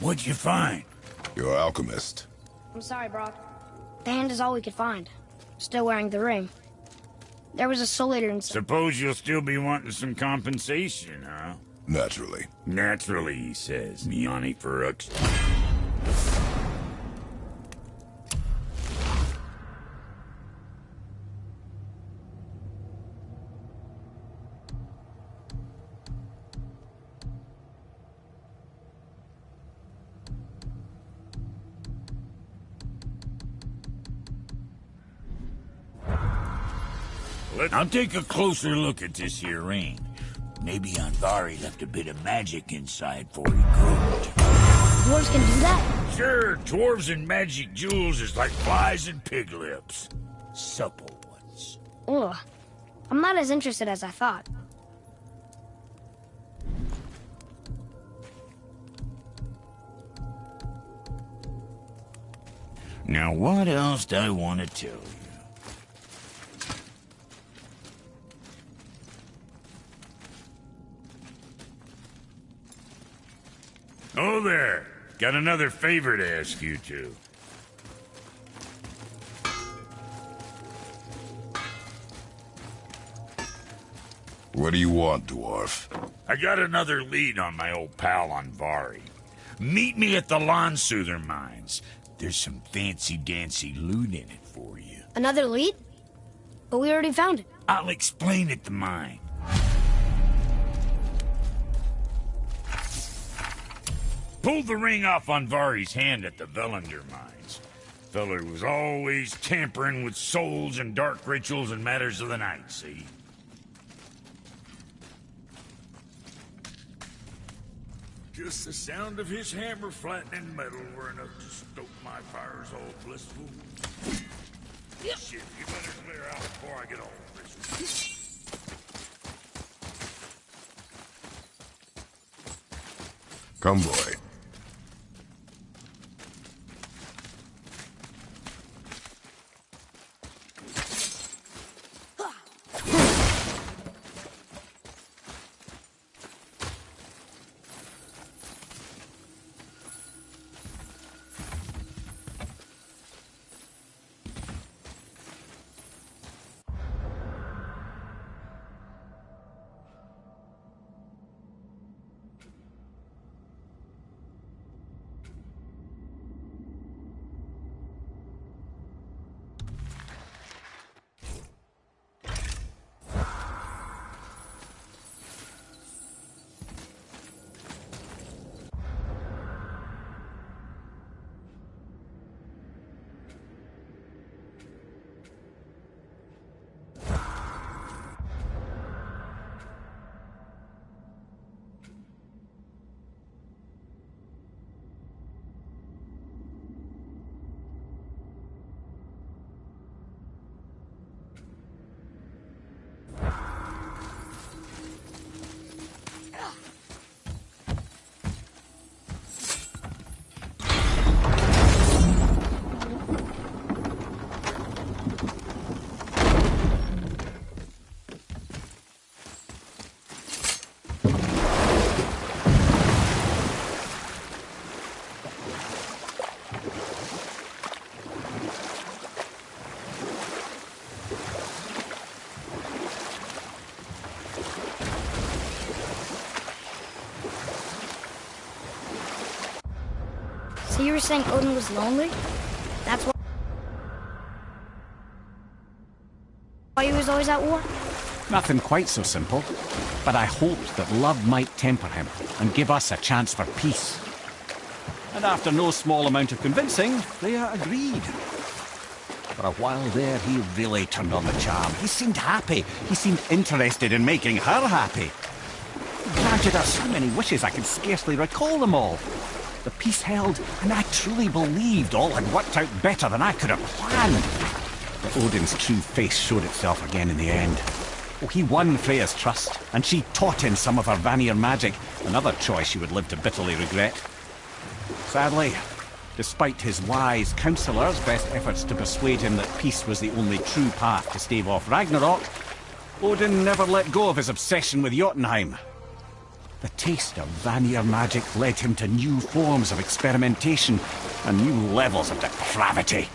What'd you find? Your alchemist. I'm sorry, Brock. The hand is all we could find. Still wearing the ring. There was a soul eater inside. Suppose you'll still be wanting some compensation, huh? Naturally. Naturally, he says. Miani Farooks. I'll take a closer look at this here ring. Maybe Anvari left a bit of magic inside for he grew. Dwarves can do that? Sure, dwarves and magic jewels is like flies and pig lips. Supple ones. Ugh. I'm not as interested as I thought. Now what else do I want to tell you? Oh there! Got another favor to ask you two. What do you want, dwarf? I got another lead on my old pal Anvari. Meet me at the Lawn Soother Mines. There's some fancy-dancy loot in it for you. Another lead? But we already found it. I'll explain at the mine. Pulled the ring off Anvari's hand at the Velander Mines. Feller was always tampering with souls and dark rituals and matters of the night, see? Just the sound of his hammer flattening metal were enough to stoke my fires all blissful. Shit, you better clear out before I get all this. Come, boy. you were saying Odin was lonely? That's why he was always at war? Nothing quite so simple. But I hoped that love might temper him and give us a chance for peace. And after no small amount of convincing, they agreed. For a while there, he really turned on the charm. He seemed happy. He seemed interested in making her happy. He granted her so many wishes I could scarcely recall them all. The peace held, and I truly believed all had worked out better than I could have planned. But Odin's true face showed itself again in the end. Oh, he won Freya's trust, and she taught him some of her Vanir magic, another choice she would live to bitterly regret. Sadly, despite his wise counsellors' best efforts to persuade him that peace was the only true path to stave off Ragnarok, Odin never let go of his obsession with Jotunheim. The taste of Vanir magic led him to new forms of experimentation and new levels of depravity.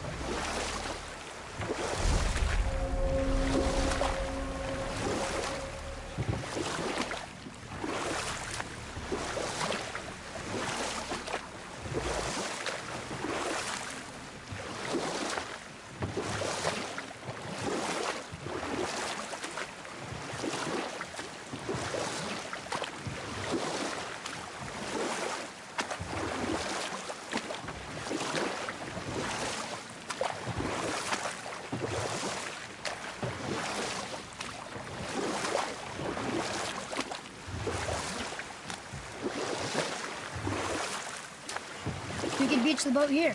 We could beach the boat here.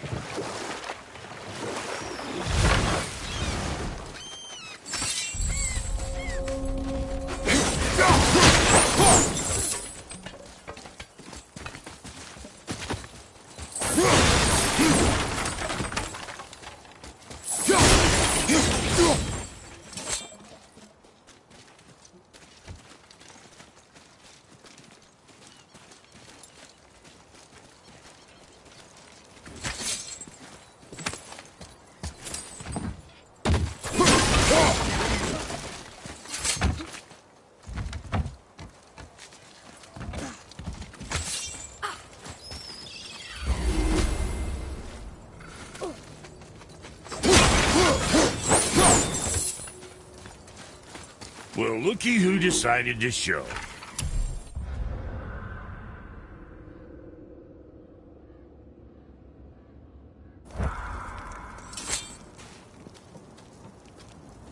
Well, looky who decided to show.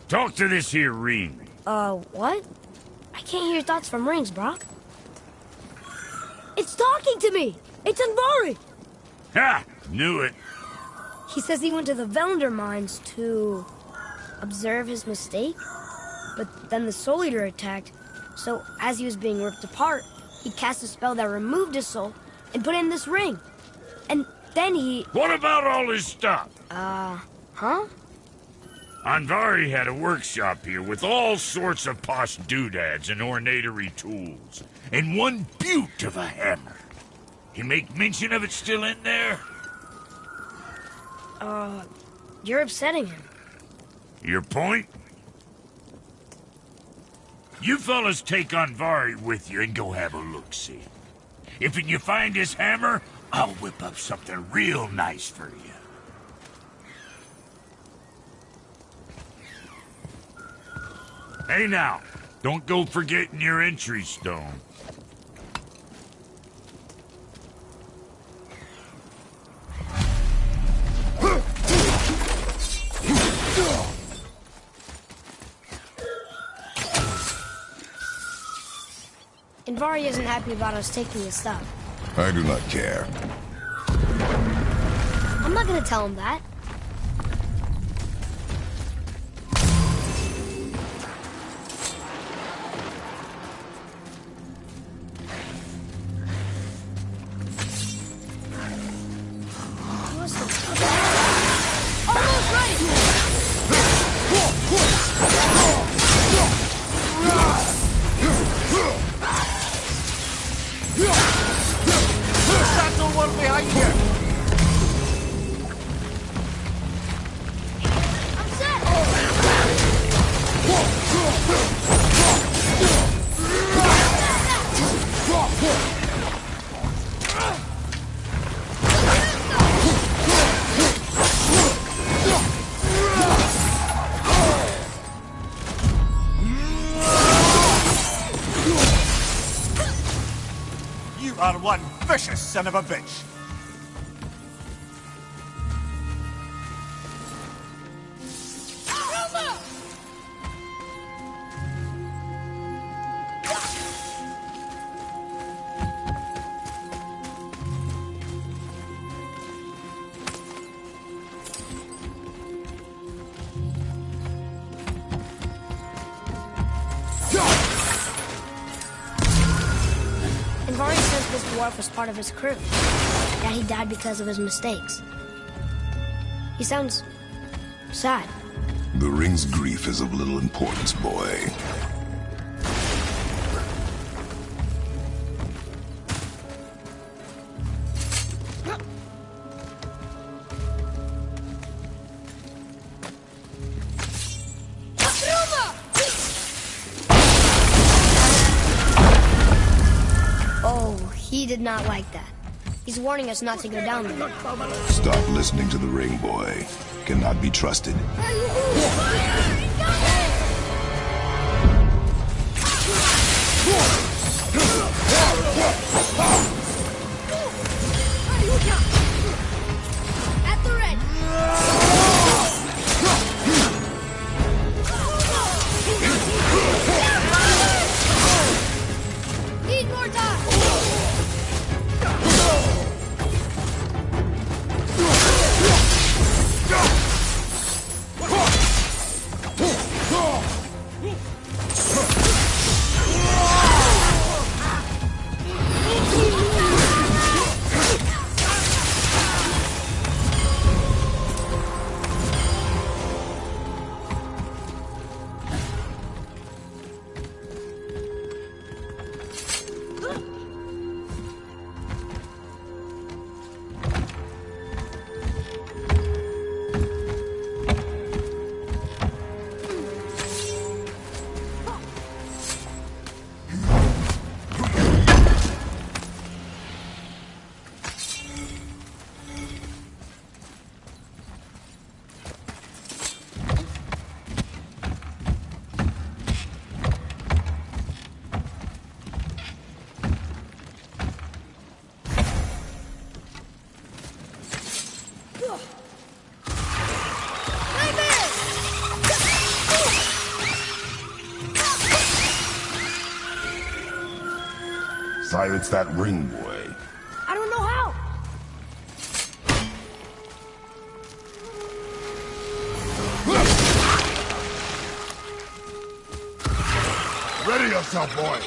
Talk to this here ring. What? I can't hear thoughts from rings, Brock. It's talking to me! It's Andvari! Ha! Knew it. He says he went to the Velander mines to observe his mistake, but then the Soul Eater attacked, so as he was being ripped apart, he cast a spell that removed his soul and put it in this ring. And then he... What about all his stuff? Huh? Andvari had a workshop here with all sorts of posh doodads and ornatery tools, and one beaut of a hammer. You make mention of it still in there? You're upsetting him. Your point? You fellas take Andvari with you and go have a look-see. If you find his hammer, I'll whip up something real nice for you. Hey now, don't go forgetting your entry stone. Andvari isn't happy about us taking his stuff. I do not care. I'm not gonna tell him that. Almost ready! That's the one behind you! one vicious son of a bitch. Vari says this dwarf was part of his crew, that he died because of his mistakes. He sounds sad. The ring's grief is of little importance, boy. He did not like that. He's warning us not to go down there. Stop listening to the ring, boy. Cannot be trusted. At the ready. Need more time. Silence that ring, boy. I don't know how. Ready yourself, boy.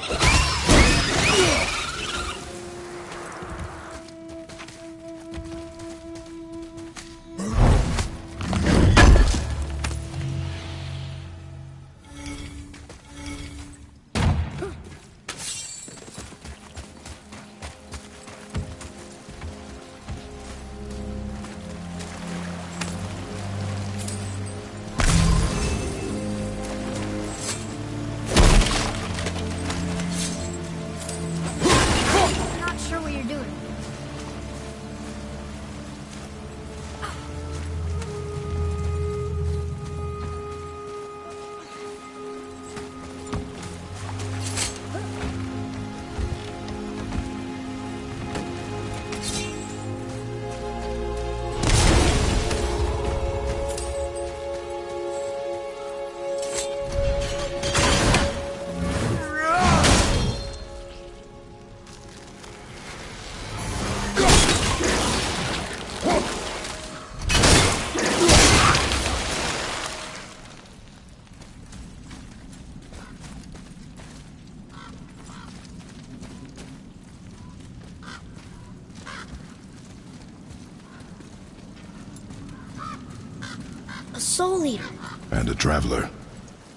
A soul eater. And a traveler.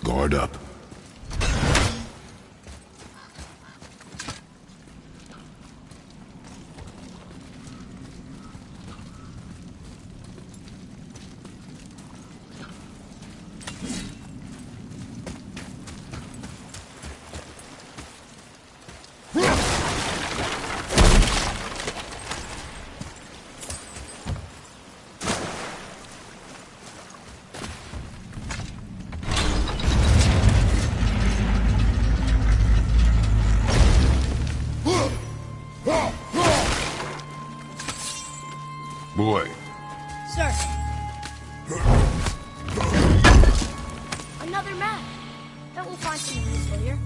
Guard up. Another map. Bet we'll find something useful here.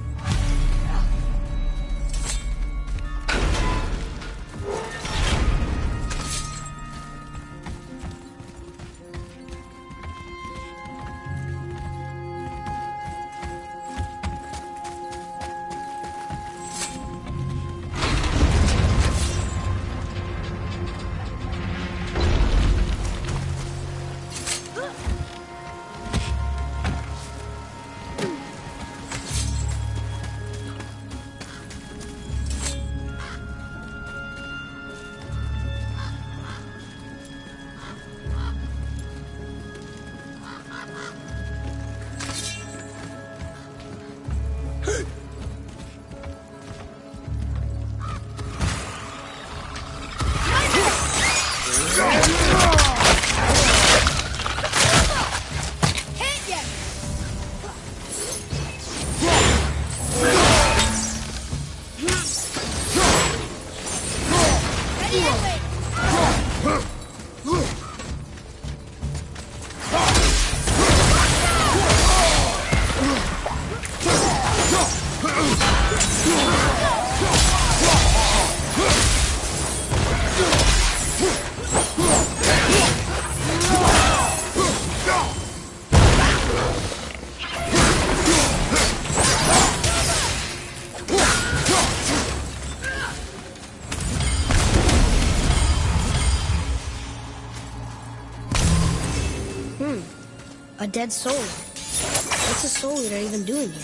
A dead soul. What's a soul eater even doing here?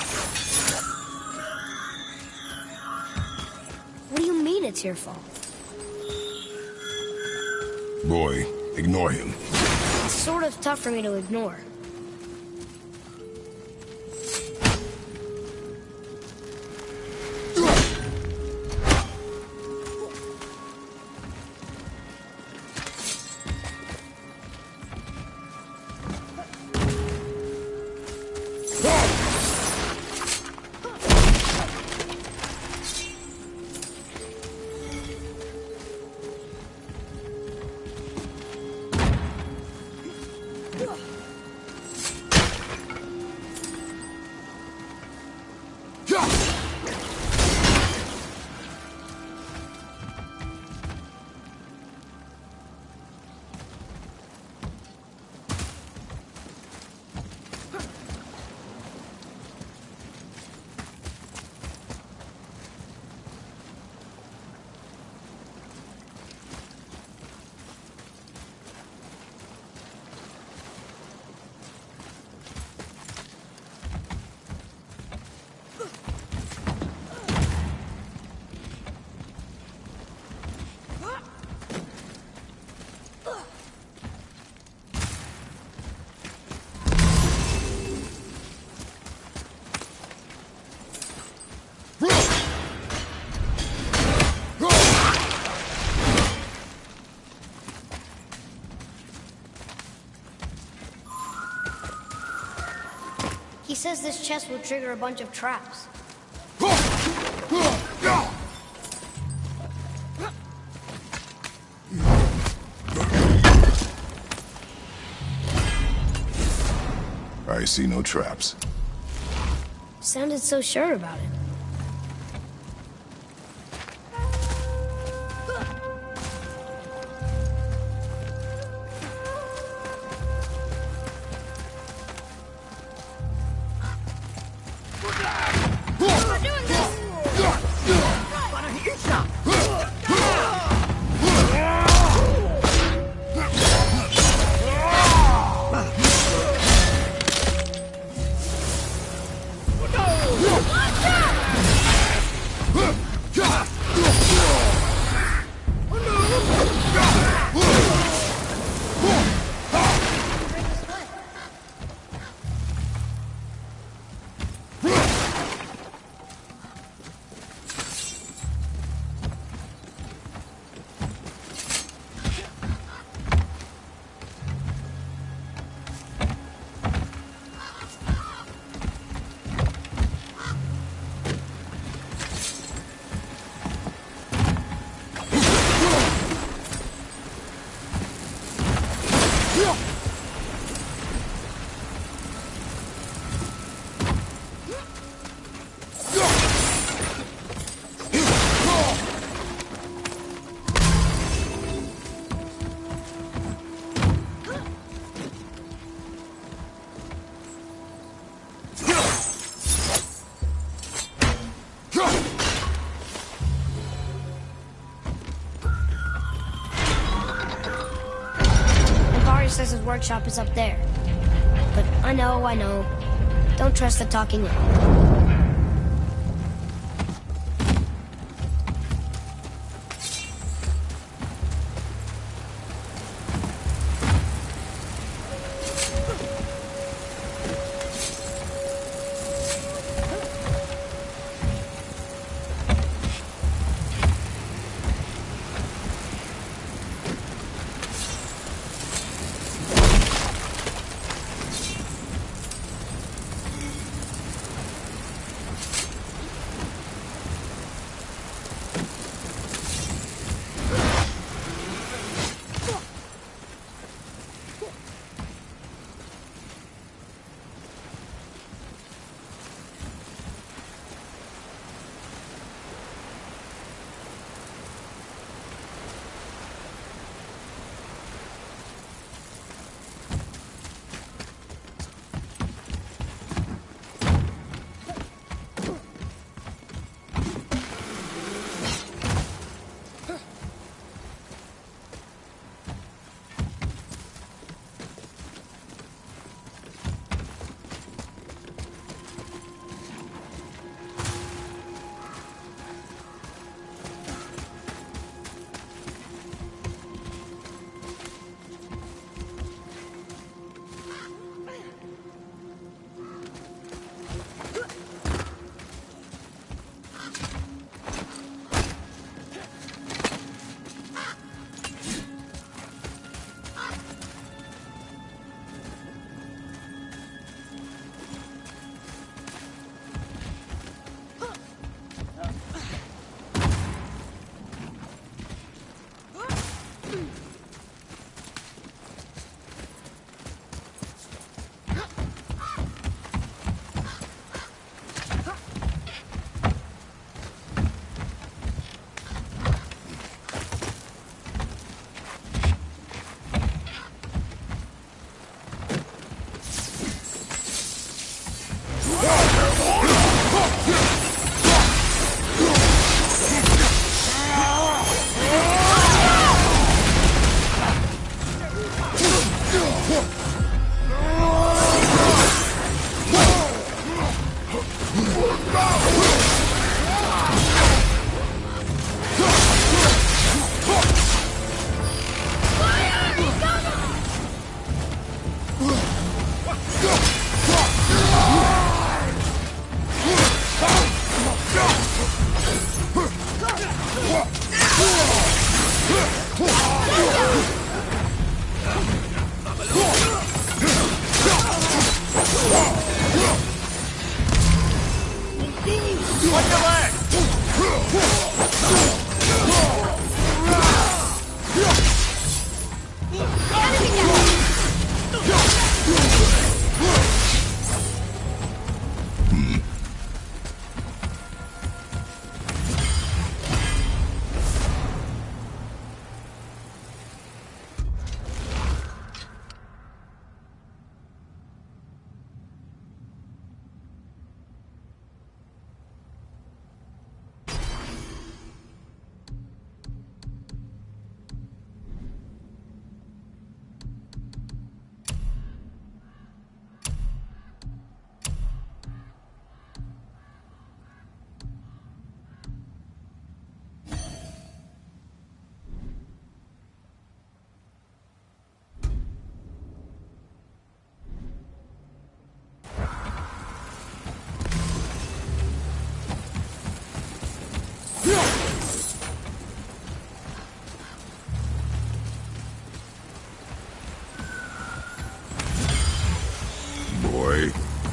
What do you mean it's your fault? Boy, ignore him. It's sort of tough for me to ignore. He says this chest will trigger a bunch of traps. I see no traps. Sounded so sure about it. Watch out! shop is up there. But I know. Don't trust the talking one.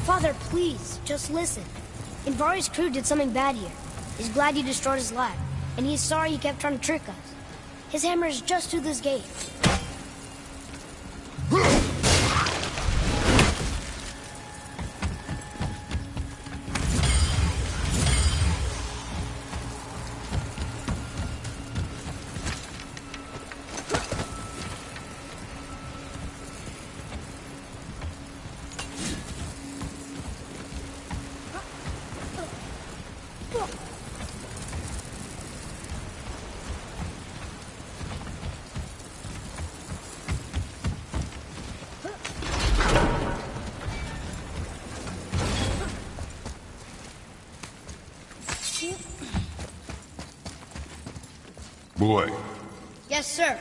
Father, please, just listen. Invari's crew did something bad here. He's glad you destroyed his lab, and he's sorry you kept trying to trick us. His hammer is just through this gate. Boy. Yes, sir.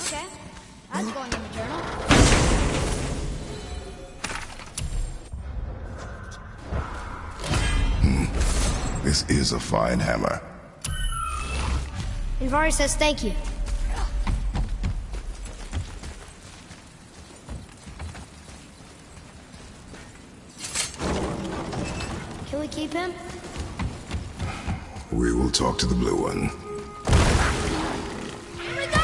Okay, that's going in the journal. This is a fine hammer. Invari says thank you. Can we keep him? We will talk to the blue one. Here we go!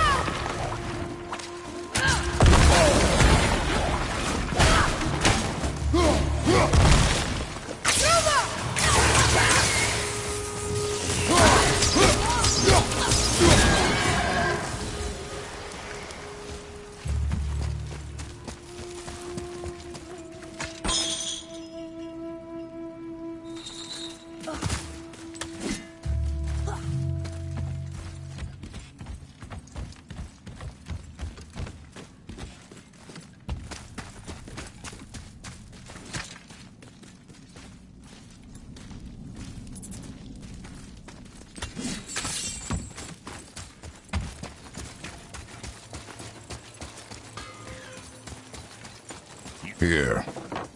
Here,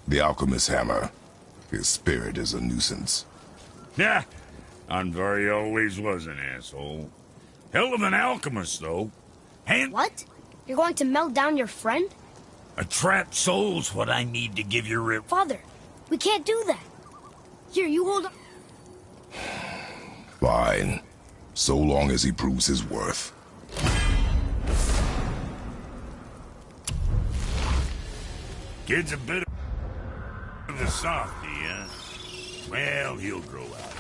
the alchemist's hammer. His spirit is a nuisance. Yeah, Andvari always was an asshole. Hell of an alchemist, though. And What? You're going to melt down your friend? a trapped soul's what I need to give your rip. Father, we can't do that. Here, you hold on. Fine. So long as he proves his worth. Kid's a bit of a softy, huh? Well, he'll grow out.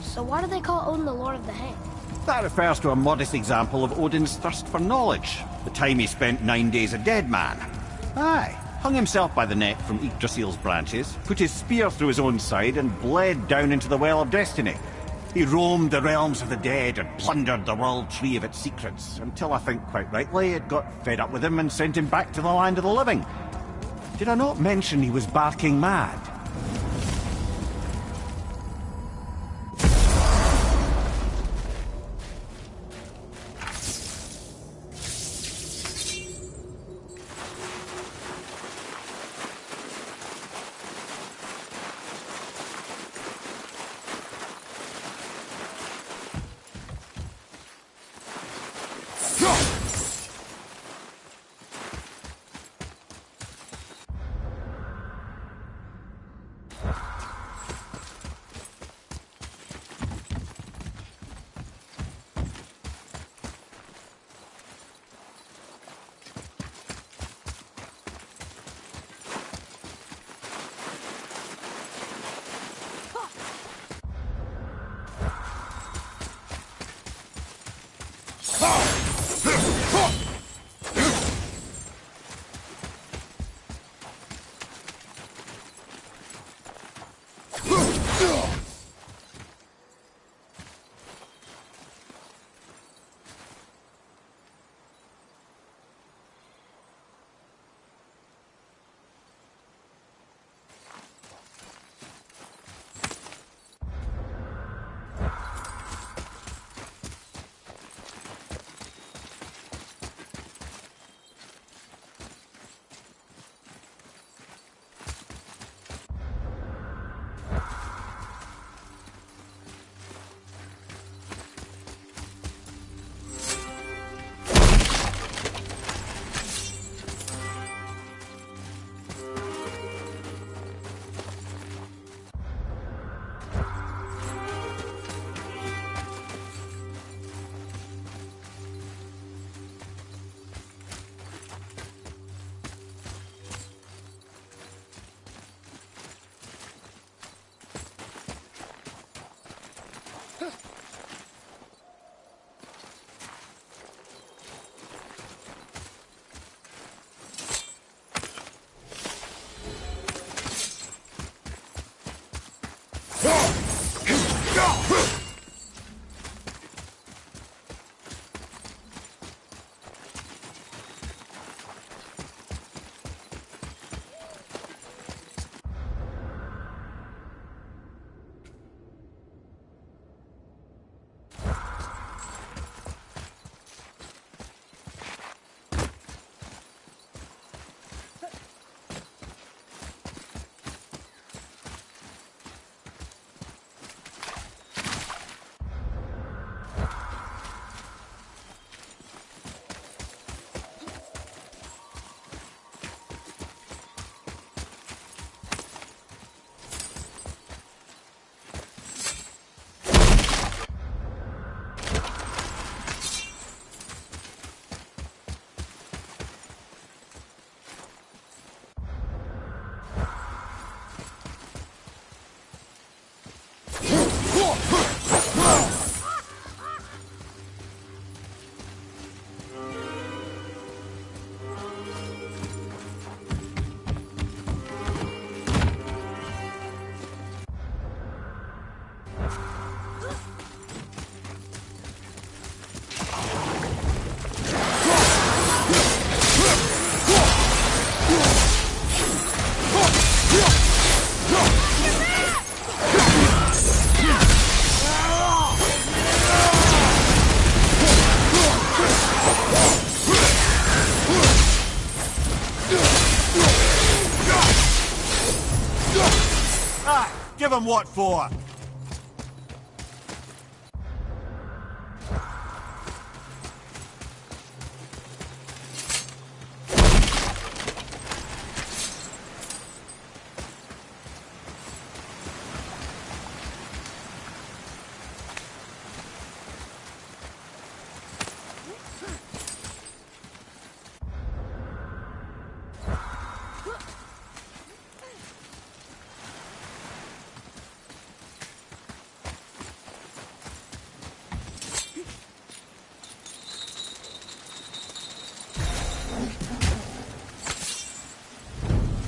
So why do they call Odin the Lord of the Hang? That refers to a modest example of Odin's thirst for knowledge. The time he spent 9 days a dead man. Aye, hung himself by the neck from Yggdrasil's branches, put his spear through his own side and bled down into the Well of Destiny. He roamed the realms of the dead and plundered the world tree of its secrets, until I think quite rightly it got fed up with him and sent him back to the land of the living. Did I not mention he was barking mad? them what for?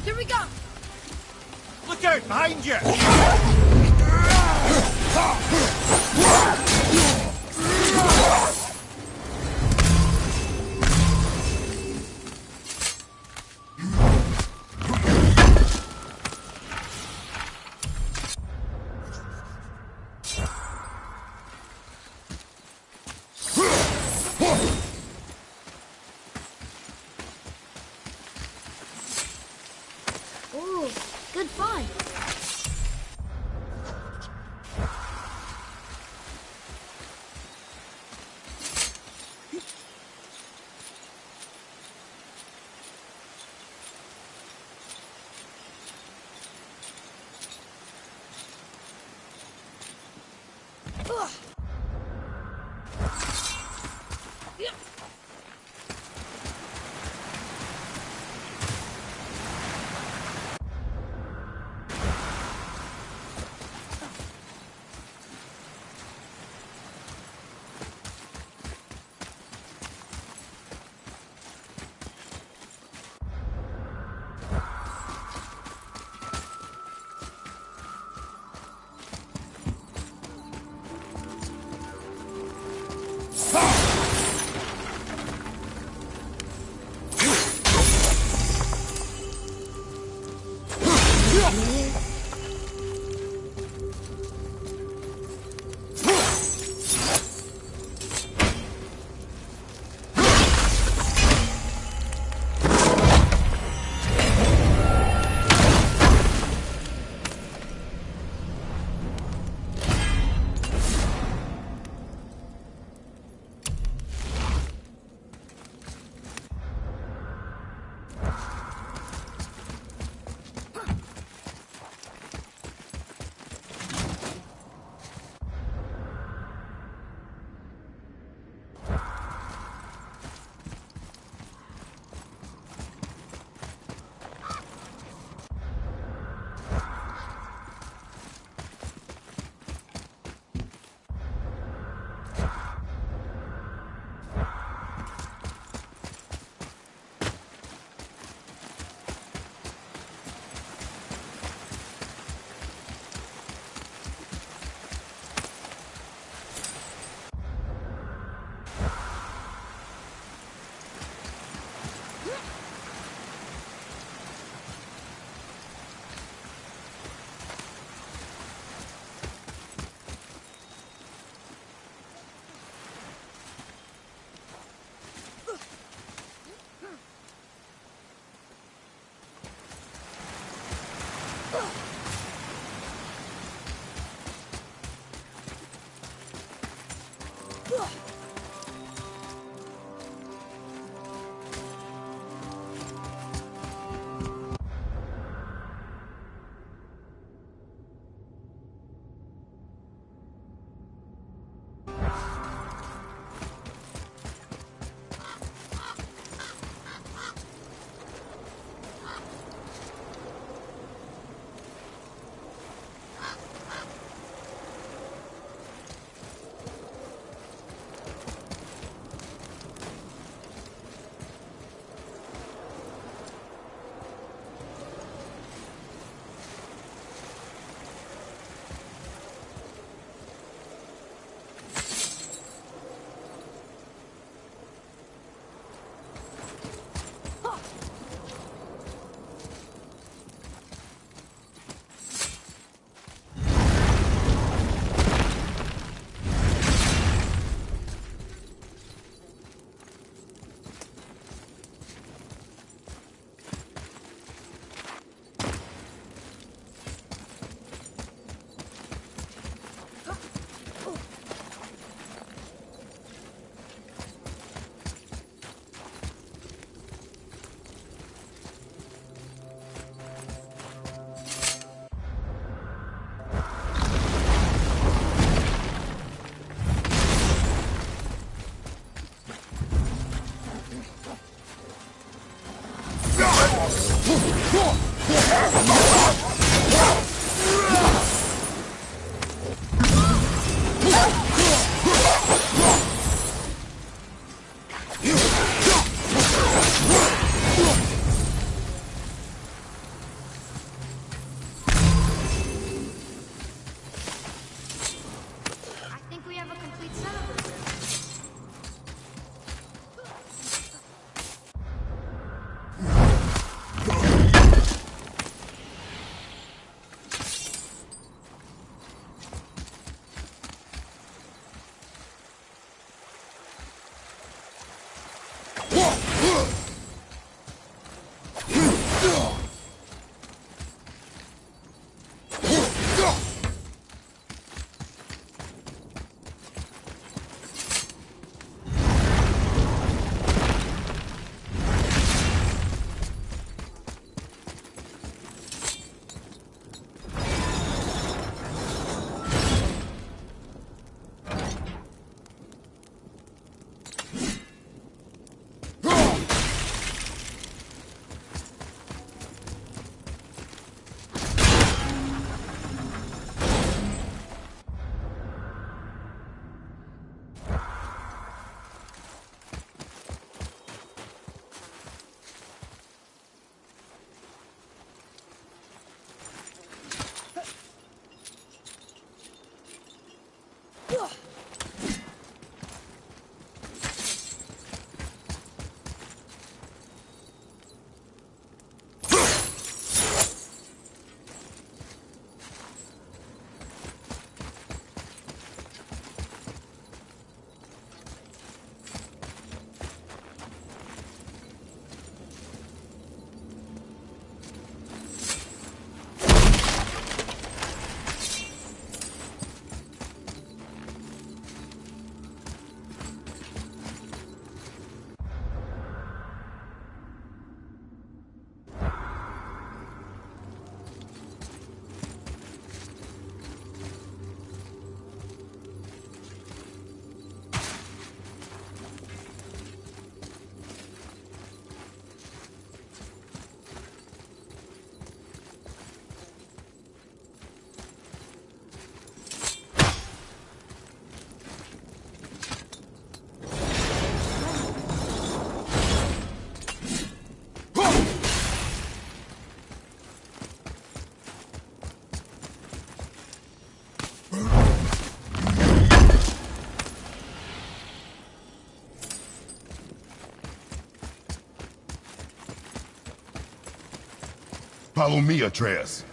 Here we go! Look out behind you! Ooh, good find. Follow me, Atreus.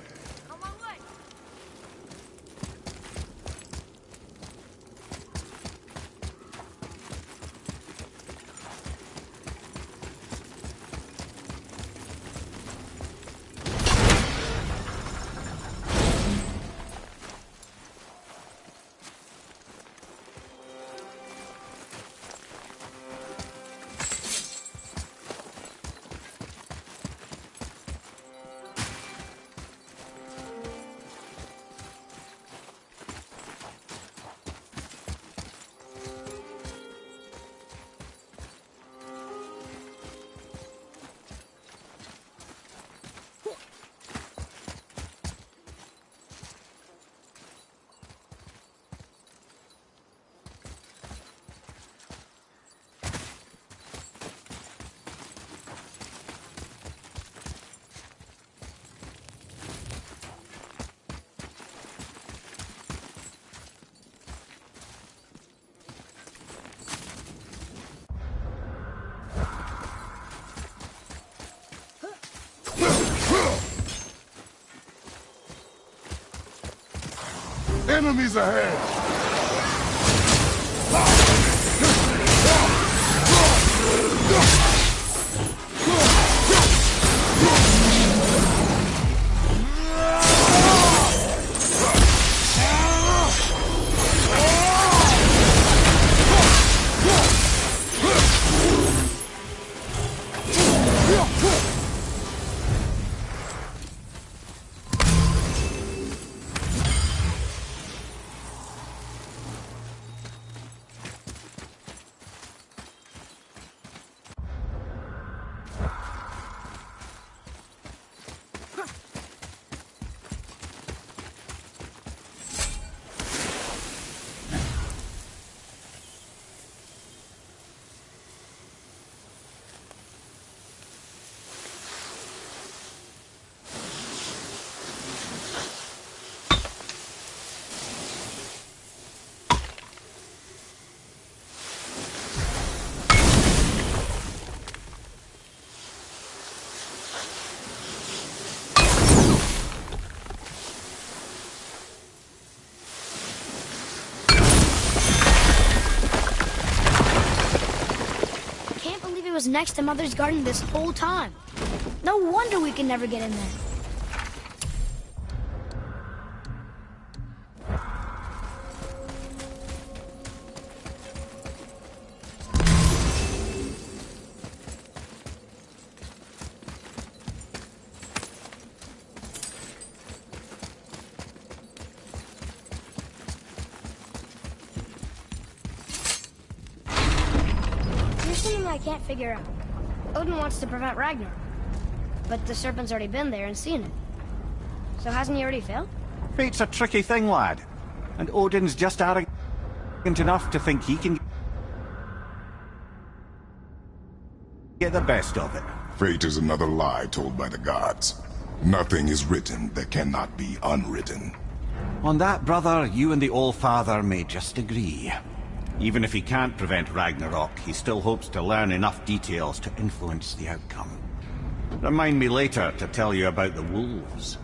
Enemies ahead! was next to Mother's garden this whole time. No wonder we can never get in there. I can't figure out. Odin wants to prevent Ragnarok, but the serpent's already been there and seen it. So hasn't he already failed? Fate's a tricky thing, lad. And Odin's just arrogant enough to think he can get the best of it. Fate is another lie told by the gods. Nothing is written that cannot be unwritten. On that, brother, you and the All-Father may just agree. Even if he can't prevent Ragnarok, he still hopes to learn enough details to influence the outcome. Remind me later to tell you about the wolves.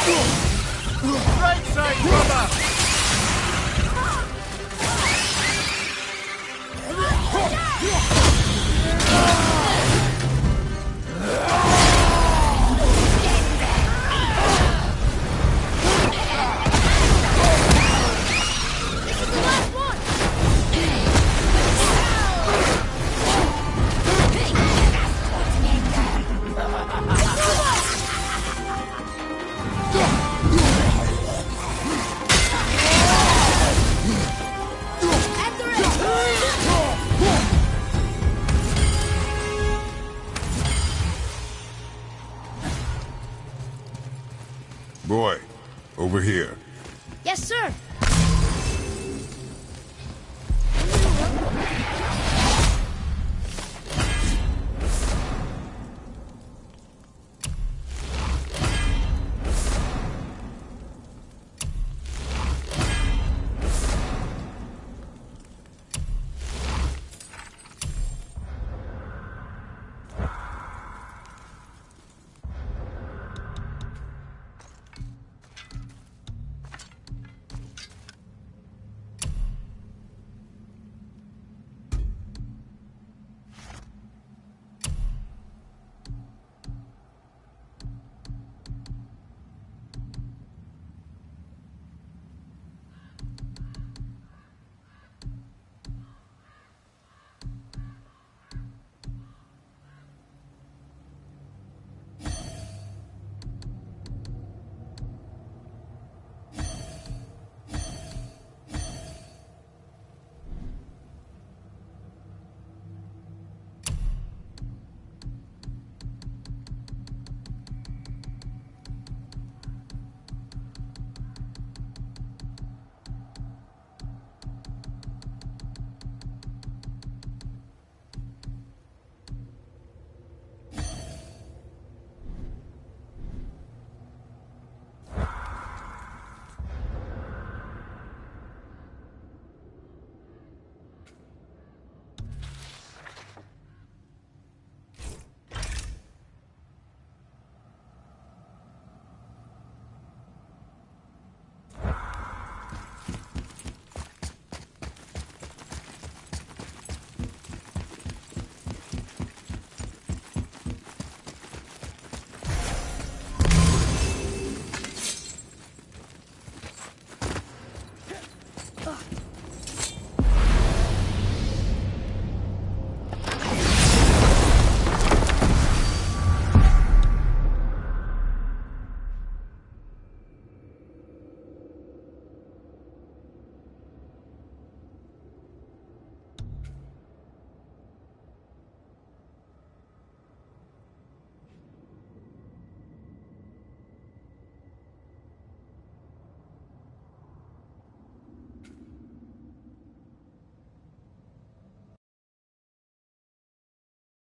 Right side, brother! Boy, over here. Yes, sir.